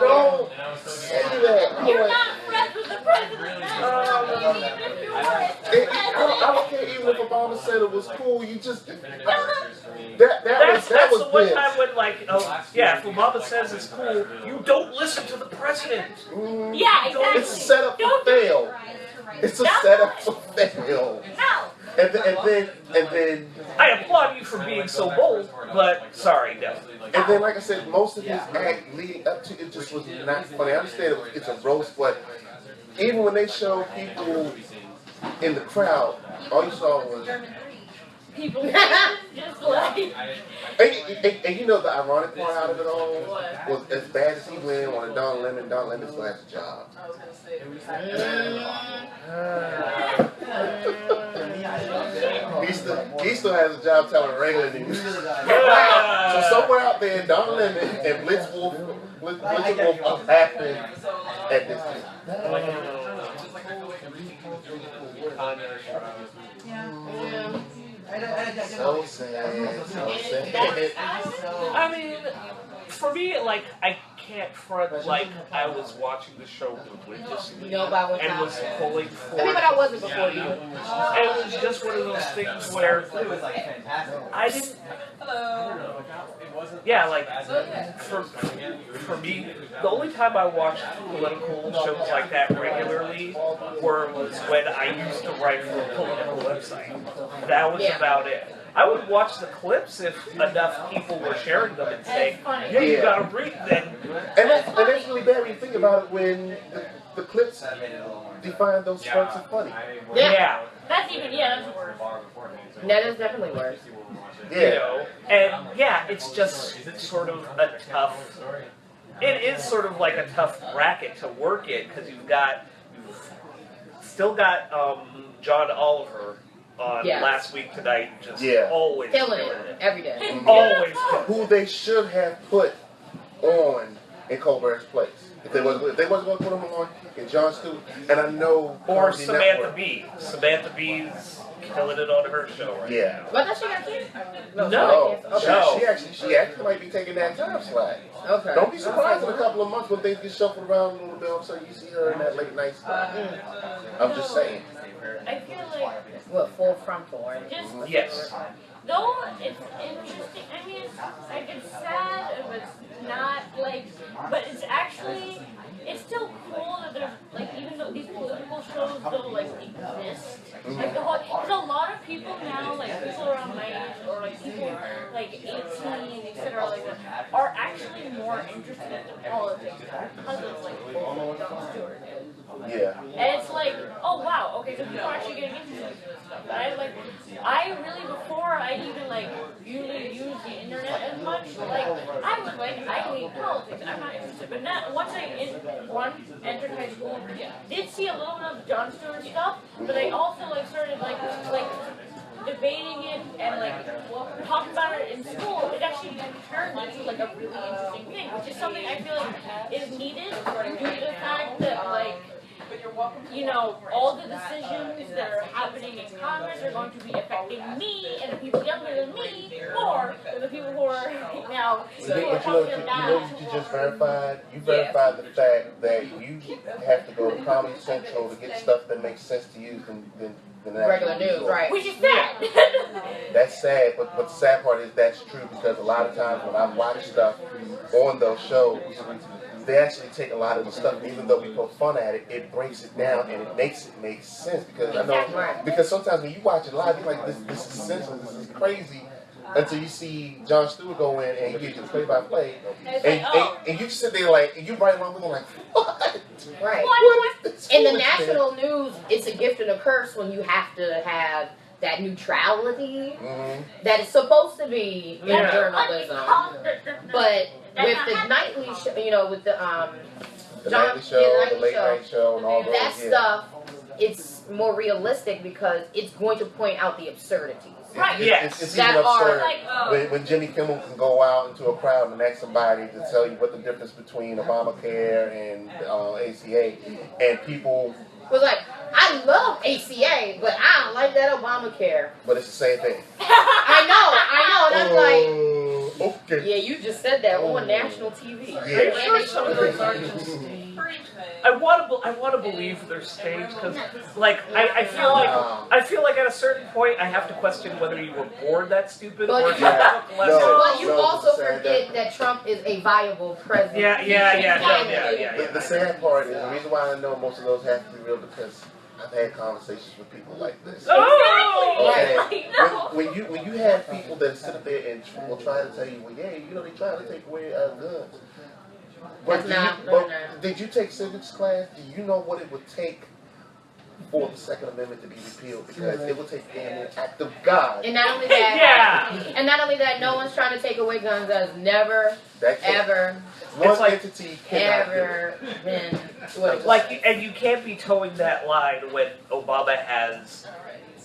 don't say that. You're not friends with the president. I don't care even if Obama said it was cool. You just that That's was the one this. time when, if Obama says it's cool, you don't listen to the president. Yeah, exactly. It's a setup for fail. It's a setup for fail. No. And then I applaud you for being so bold, but sorry, no. And then, like I said, most of his act leading up to it just was not funny. I understand it's a roast, but even when they showed people in the crowd, all you saw was People just like. And you know the ironic part out of it all was as bad as he went on a Don Lemon still has a job. He still has a job telling regular news. So somewhere out there, Don Lemon and Blitzwolf are happening at this time. So sad, so sad. I mean, for me, like, I can't front like I was watching the show religiously and was pulling for I mean, but I wasn't before you. It was just one of those things where I didn't. Yeah, like for me, the only time I watched political shows like that regularly was when I used to write for a political website. That was about it. I would watch the clips if enough people were sharing them and saying, "Yeah, you gotta read them." And that's really bad when you think about it. When the clips define those spurts of funny. Yeah. That's even, that's worse. That is definitely worse. Yeah. You know, and yeah, it's just sort of a tough. It is sort of like a tough bracket to work in because you've still got John Oliver on last week tonight, just always killing it every day. Always who they should have put on in Colbert's place. If they wasn't going to put him on in Jon Stewart, and I know or Samantha Bee. Samantha Bee's killing it on her show right now. But I thought she got kids. No. She actually might be taking that time slide. Okay. Don't be surprised in a couple of months when things get shuffled around a little bit. So you see her in that late night stuff. I'm just saying. I feel like what full frontal, right? just yes. Though it's interesting. I mean, it's sad, but it's not like. But it's actually. It's still cool that there's, like, even though these political shows don't, like, exist, like, there's a lot of people now, like, people around my age, or, like, people, like, 18, etc., like that, are actually more interested in politics because of, like, Jon Stewart. Yeah. And it's like, oh, wow, okay, so people are actually getting interested in this stuff. But I really, before I even, like, really use the internet as much, like, I was like, I hate politics, I'm not interested. But now, once I entered high school, did see a little bit of Jon Stewart stuff, but I also, like, started, like debating it and, like, talking about it in school. It actually turned into, like, a really interesting thing, which is something I feel like is needed due to the fact that, like, you know, all the decisions that are happening in Congress are going to be affecting me and the people younger than me more than the people who are now You know what you just verified? You verified the fact that you have to go to Comedy Central to get stuff that makes sense to you than regular news, right? Which is sad. That's sad, but the sad part is that's true because a lot of times when I watch stuff on those shows, they actually take a lot of the stuff, even though we poke fun at it, it breaks it down and it makes it make sense. Because I know, because sometimes when you watch it live, you're like, this is senseless, this is crazy. Until you see Jon Stewart go in and he gives you play-by-play, and you sit there like, and you right along with him like, what? Right. What? In the national news, it's a gift and a curse when you have to have that neutrality that is supposed to be in journalism. But with the nightly show, you know, with the nightly show, the late night show, and all that stuff, it's more realistic because it's going to point out the absurdities. Right. It's even absurd when Jimmy Kimmel can go out into a crowd and ask somebody to tell you what the difference between Obamacare and ACA, and people was like, I love ACA, but I don't like that Obamacare. But it's the same thing. I know, and I'm like, okay. Yeah, you just said that on national TV. Yeah. I'm sure some of those are just. I want to believe they're staged because, like, I feel like at a certain point I have to question whether you were born that stupid or if you took less. But you also forget that Trump is a viable president. Yeah. The sad part is the reason why I know most of those have to be real because I've had conversations with people like this. Oh! Okay. Like, no. When you have people that sit up there and will try to tell you, well, yeah, you know, they try to take away guns. But, did you take civics class? Do you know what it would take for the Second Amendment to be repealed? Because it would take an act of God. And not only that, and not only that, no one's trying to take away guns. That's never, ever, one entity ever been. Like, and you can't be towing that line when Obama has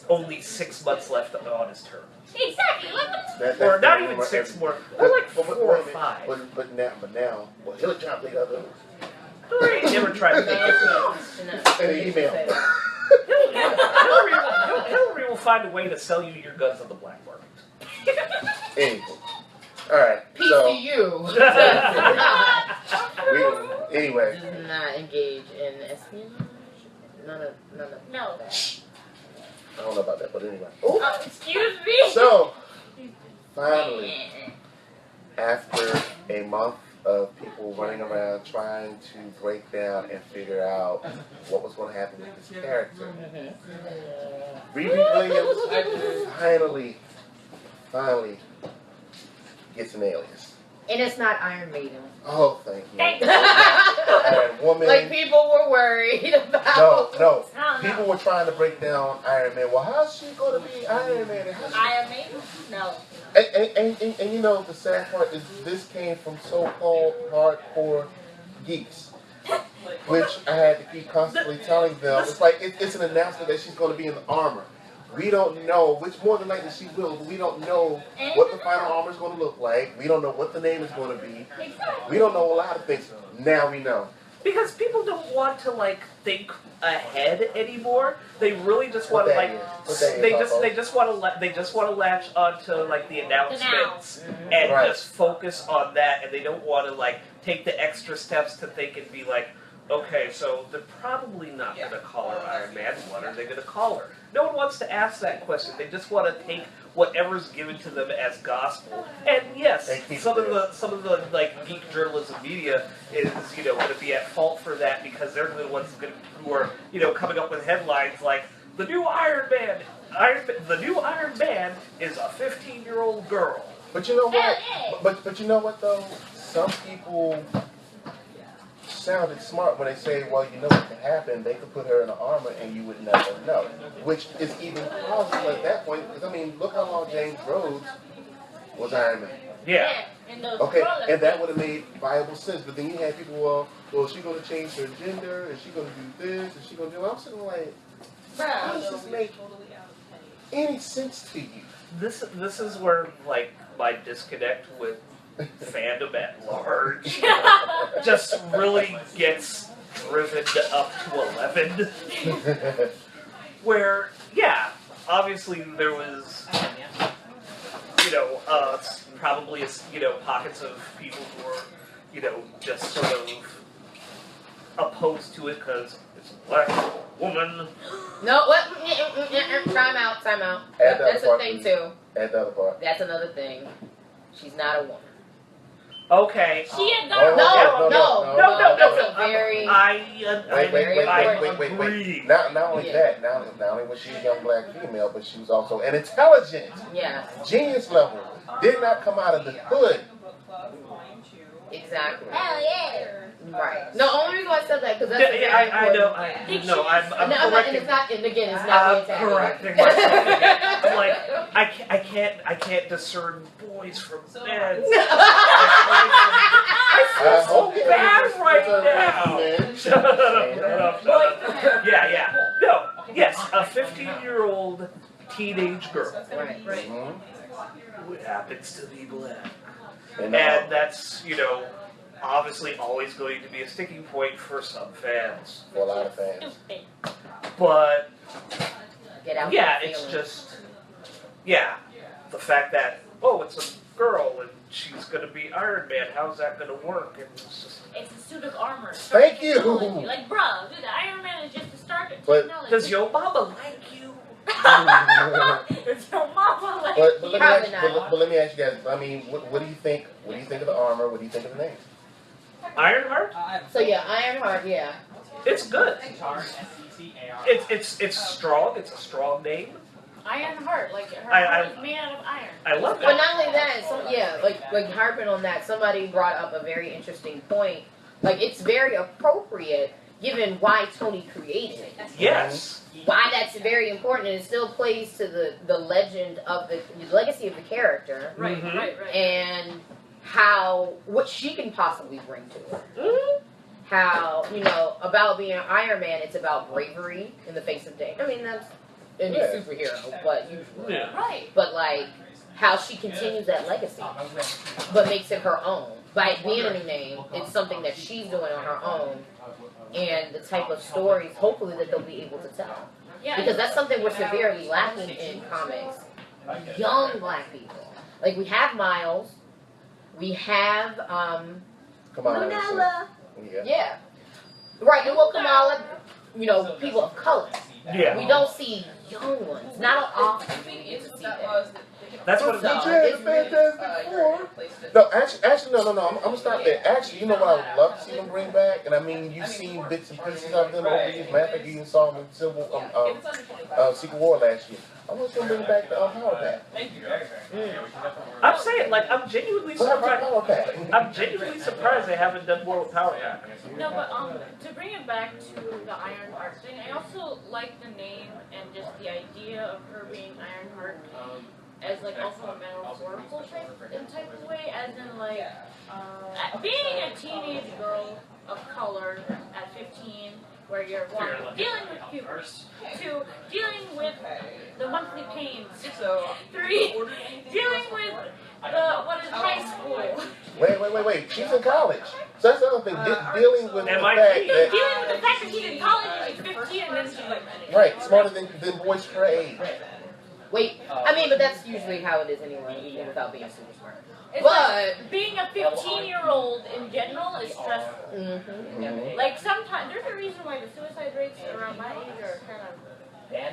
only 6 months left on his term. Exactly. Or not even 6 more. Or like 4 or 5. But now, well, Hillary trying to take other. Hillary never tried to take it. Send an email. Hillary will find a way to sell you your guns on the black market. Anyway. Alright. PCU. Anyway. Does not engage in espionage. None of No. that. I don't know about that, but anyway. Oh, excuse me. So, finally, after a month of people running around trying to break down and figure out what was going to happen with this character, Riri Williams finally gets an alias. And it's not Iron Maiden. Oh, thank you. Thank you. Iron Woman. Like people were worried about. No. People were trying to break down Iron Man. Well, how's she going to be Iron Man? Iron Man? No. And you know, the sad part is this came from so-called hardcore geeks, which I had to keep constantly telling them. It's like, it's an announcement that she's going to be in the armor. We don't know, which more than likely she will, but we don't know what the final armor is going to look like. We don't know what the name is going to be. We don't know a lot of things. Now we know. Because people don't want to like think ahead anymore. They really just want to like they just want to latch onto like the announcements and just focus on that, and they don't want to like take the extra steps to think and be like, okay, so they're probably not going to call her Iron Man. What are they going to call her? No one wants to ask that question. They just want to take whatever's given to them as gospel. And yes, some of the like geek journalism media is going to be at fault for that because they're the ones who are coming up with headlines like the new Iron Man. The new Iron Man is a 15-year-old girl. But you know what? But you know what though? Some people sounded smart when they say, well, you know what can happen? They could put her in an armor and you would never know. Which is even plausible at that point, because I mean, look how long James Rhodes was Iron Man. Yeah. Okay, and that would have made viable sense. But then you had people, well, is she going to change her gender? Is she going to do this? Is she going to do that? I'm sitting like, how does this make any sense to you? This is where like my disconnect with fandom at large just really gets driven up to 11. Where, yeah, obviously there was, probably, pockets of people who were, just sort of opposed to it because it's a black woman. No, what? Time out. That's a thing too. Add the other part. That's another thing. She's not a woman. Okay. She is No. That's a very. Wait. Not only that, not only was she a young black female, but she was also an intelligent, genius level. Did not come out of the hood. Exactly. Hell yeah. Right. No, only reason why I said that because that's I'm correcting myself. I'm like, I can't discern boys from men. I feel so bad right now. Shut up. Yeah. No. Yes, a 15-year-old teenage girl. Right. Who happens to be black. And that's, obviously always going to be a sticking point for some fans. For a lot of fans. But, it's just, the fact that, it's a girl and she's going to be Iron Man, how's that going to work? And it's a suit of armor. Thank you! Like, bro, dude, Iron Man is just a start. Does your mama like you? Does your mama like but let me ask you guys, I mean, what do you think? What do you think of the armor? What do you think of the name? Ironheart? So Ironheart, It's good. It's strong. It's a strong name. Ironheart, like her I- heart is made out of iron. I love But it. not only that, like harping on that, somebody brought up a very interesting point. Like, it's very appropriate given why Tony created it. Yes. Why that's very important, and it still plays to the legend of the legacy of the character, Right, Mhm. right. and what she can possibly bring to it. Mhm. How, about being an Iron Man, it's about bravery in the face of danger. I mean, that's any superhero, but usually. Yeah. Right. But like how she continues that legacy, but makes it her own. By being a new name, it's something that she's doing on her own, and the type of stories, hopefully, that they'll be able to tell. Yeah. Because that's something we're severely lacking in comics. Young black people. Like, we have Miles, we have, Kamala. Yeah. yeah. Right, and well, Kamala, people of color. Yeah. We don't see young ones. Not often we get to see that. That's what it's So, about. No, actually, no. I'm gonna stop there. Actually, you know what I would love to see them bring back, and I mean, you've seen bits and pieces of them over the years. Matter of fact, you even saw them in Secret War last year. I want them to bring back the Power Pack. I'm saying, like, I'm genuinely What happened to surprised. Power Pack? I'm genuinely surprised they haven't done more with Power Pack. No, but to bring it back to the Ironheart thing, I also like the name and just the idea of her being Ironheart as like also a metaphorical type of way, as in like being a teenage girl of color at 15, where you're one dealing with puberty, 2 dealing with the monthly pains, 3 dealing with what is high school. Wait. She's in college. So that's the other thing. Dealing with the MIT. fact Dealing that with the fact that she's in college and she's 15 and then she's like right, smarter than boys her age. Wait, I mean, but that's usually how it is anyway, even without being super smart. It's But like being a 15-year-old in general is stressful. mhm. Like sometimes there's a reason why the suicide rates around my age are kind of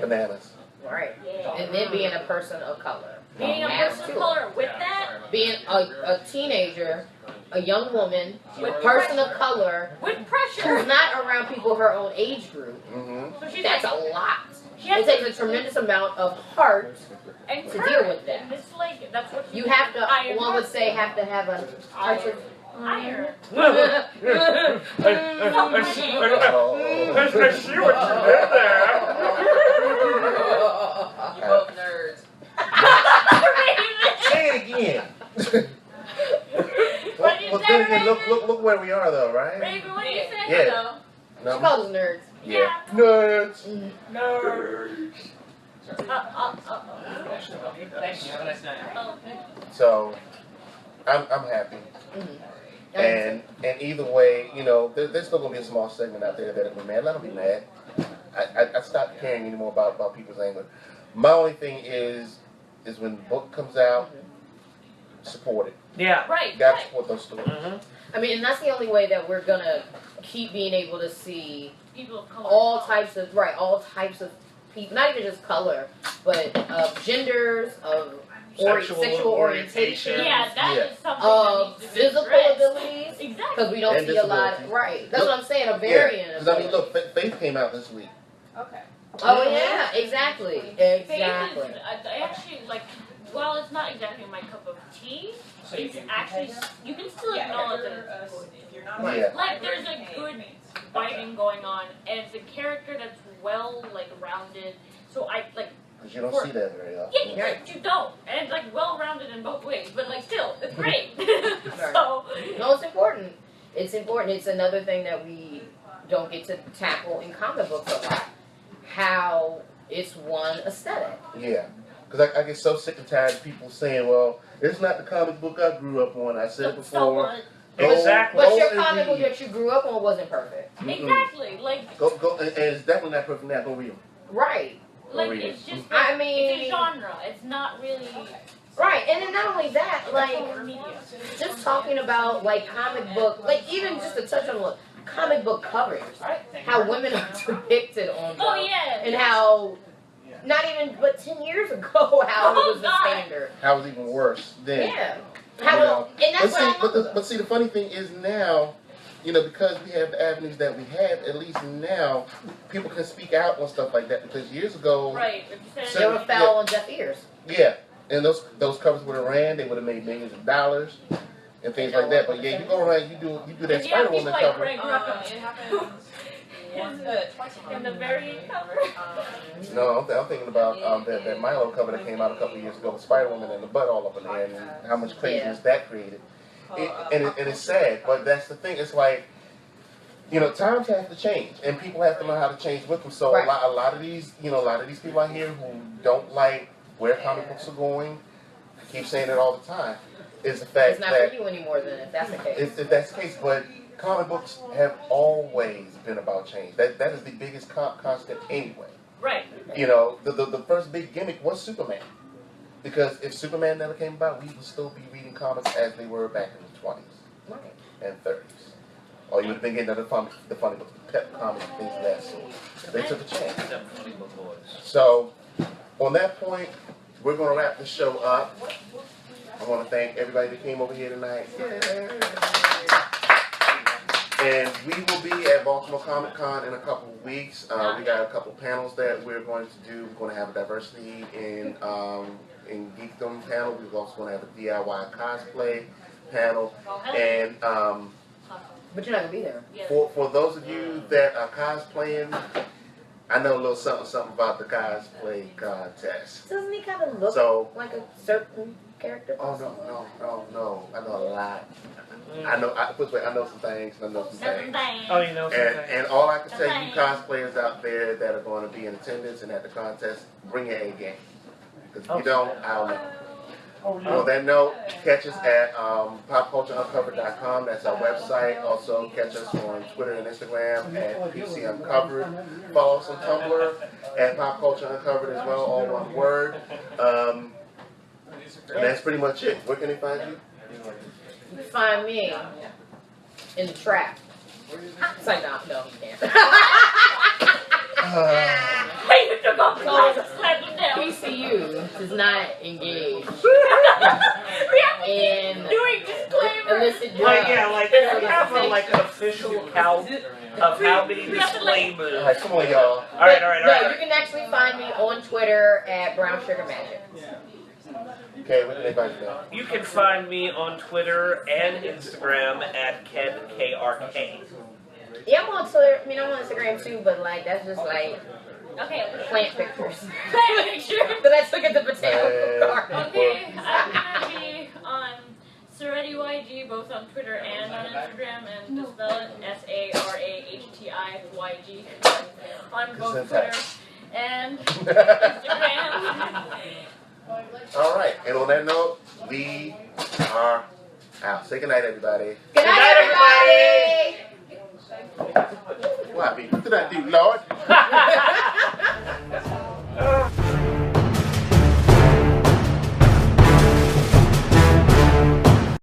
Bananas. Right, and then being a person of color, being a person of color with that being a teenager, a young woman, a With person of pressure. color with pressure. who's not around people her own age group. Mm-hmm. So she's That's like, a lot. she has It takes a tremendous amount of heart. and to deal with that. And it's like that's what You have to. Iron One would say have to have a heart of iron. I see what you did there. You both nerds. Say it again. What did you Well, say, then again, Raven? look where we are though, right? Raven, what do you say Yeah. though? No. She calls us nerds. Yeah. Nerds. Nerds. Thank you. Have a nice night. So, I'm happy. And either way, there's still gonna be a small segment out there that'll be mad. Let them be mad. I stopped caring anymore about people's anger. My only thing is when the book comes out, support it. Yeah. Right. You gotta Right. support those stories. Mm-hmm. I mean, and that's the only way that we're gonna keep being able to see People of color. all types of people, not even just color, but of genders, of sexual orientation, Yeah, that Yeah. is something that of needs to be physical addressed. abilities, Exactly. because we don't And see a lot. disabilities. Right, that's Look, what I'm saying. A variant. Because I mean, look, Faith came out this week. Okay. Oh yeah, exactly, Faith exactly. is, I actually like. While it's not exactly my cup of tea, it's actually you can still acknowledge that it's good. If you're not Yeah. Like there's a good writing going on, and it's a character that's well rounded. So I like. Because you don't see that very often. Yeah, you don't, and it's like well rounded in both ways, but like still, it's great. So No, it's important. It's important. It's another thing that we don't get to tackle in comic books a lot. How it's one aesthetic. Yeah. Because I get so sick and tired of people saying, well, it's not the comic book I grew up on. I said it so before. what? Exactly. But Go your and comic book read. that you grew up on wasn't perfect. Exactly, like Go, and it's definitely not perfect now. Go read them. Right. read it's it. just I it's mean, a genre. It's not really right. And then not only that, like for media. just talking about like comic book, like even just to touch on what comic book covers, how women are depicted on them, Oh yeah. and how not even but 10 years ago how it was the standard. How was even worse then. Yeah. You How know. and that's But see, what I love. but see, the funny thing is now, you know, because we have the avenues that we have, at least now people can speak out on stuff like that. Because years ago, Right. So- They were fell on deaf ears. yeah, and those covers would have ran, they would have made millions of dollars and things like that. But yeah, you go around, you do that Yeah, Spider Woman like cover. Greg Rucka. It happened In the very cover. No, I'm thinking about that Milo cover that came out a couple of years ago with Spider Woman and the butt all up in there, and how much craziness that created. And it's sad, but that's the thing. It's like, you know, times have to change, and people have to learn how to change with them. So Right. a lot of these people out here who don't like where comic books are going, I keep saying it all the time, is the fact It's not that for you anymore then, if that's the case. if that's the case, but comic books have always been about change. That is the biggest constant anyway. Right. You know, the first big gimmick was Superman. Because if Superman never came about, we would still be reading comics as they were back in the 20s Right. and 30s. Or you would have been getting the funny books, the pep comics, things of that sort. They took a chance. Them funny book boys. So, on that point, we're going to wrap the show up. I want to thank everybody that came over here tonight. And we will be at Baltimore Comic Con in a couple of weeks. We got a couple panels that we're going to do. We're going to have a diversity in geekdom panel. We're also going to have a DIY cosplay panel. And But you're not going to be there. for those of you that are cosplaying, I know a little something about the cosplay contest. Doesn't he kind of look So, like a certain character? oh no. I know a lot. I know some things, I know some things. Oh, you know something? And all I can tell you cosplayers out there that are going to be in attendance and at the contest, bring your A game. Because if you don't, I don't know. On that note, catch us at popcultureuncovered.com. That's our website. Also, catch us on Twitter and Instagram at PCUncovered. Follow us on Tumblr at popcultureuncovered as well, all one word. And that's pretty much it. Where can they find you? You can find me in the trap. It's like, no, you can't. Hey, you took off the glasses, slap them down. PCU does not engage in Doing disclaimer. illicit drugs. Like, yeah, like, we have an official count of how many disclaimers. All right, come on, y'all. All right. No, you can actually find me on Twitter at Brown Sugar Magic. Okay, where can they find you now? You can find me on Twitter and Instagram at KenKRK. Yeah, I'm on Twitter. I mean, I'm on Instagram too, but like that's just like Okay. plant pictures Plant picture. that I took at the potato garden. Okay, I'm gonna be on SarahtyYG both on Twitter and on Instagram, and to spell it SarahTyYG on both Twitter and Instagram. All right, and on that note, we are out. Say goodnight, everybody. Good night, everybody. What did I do, Lord?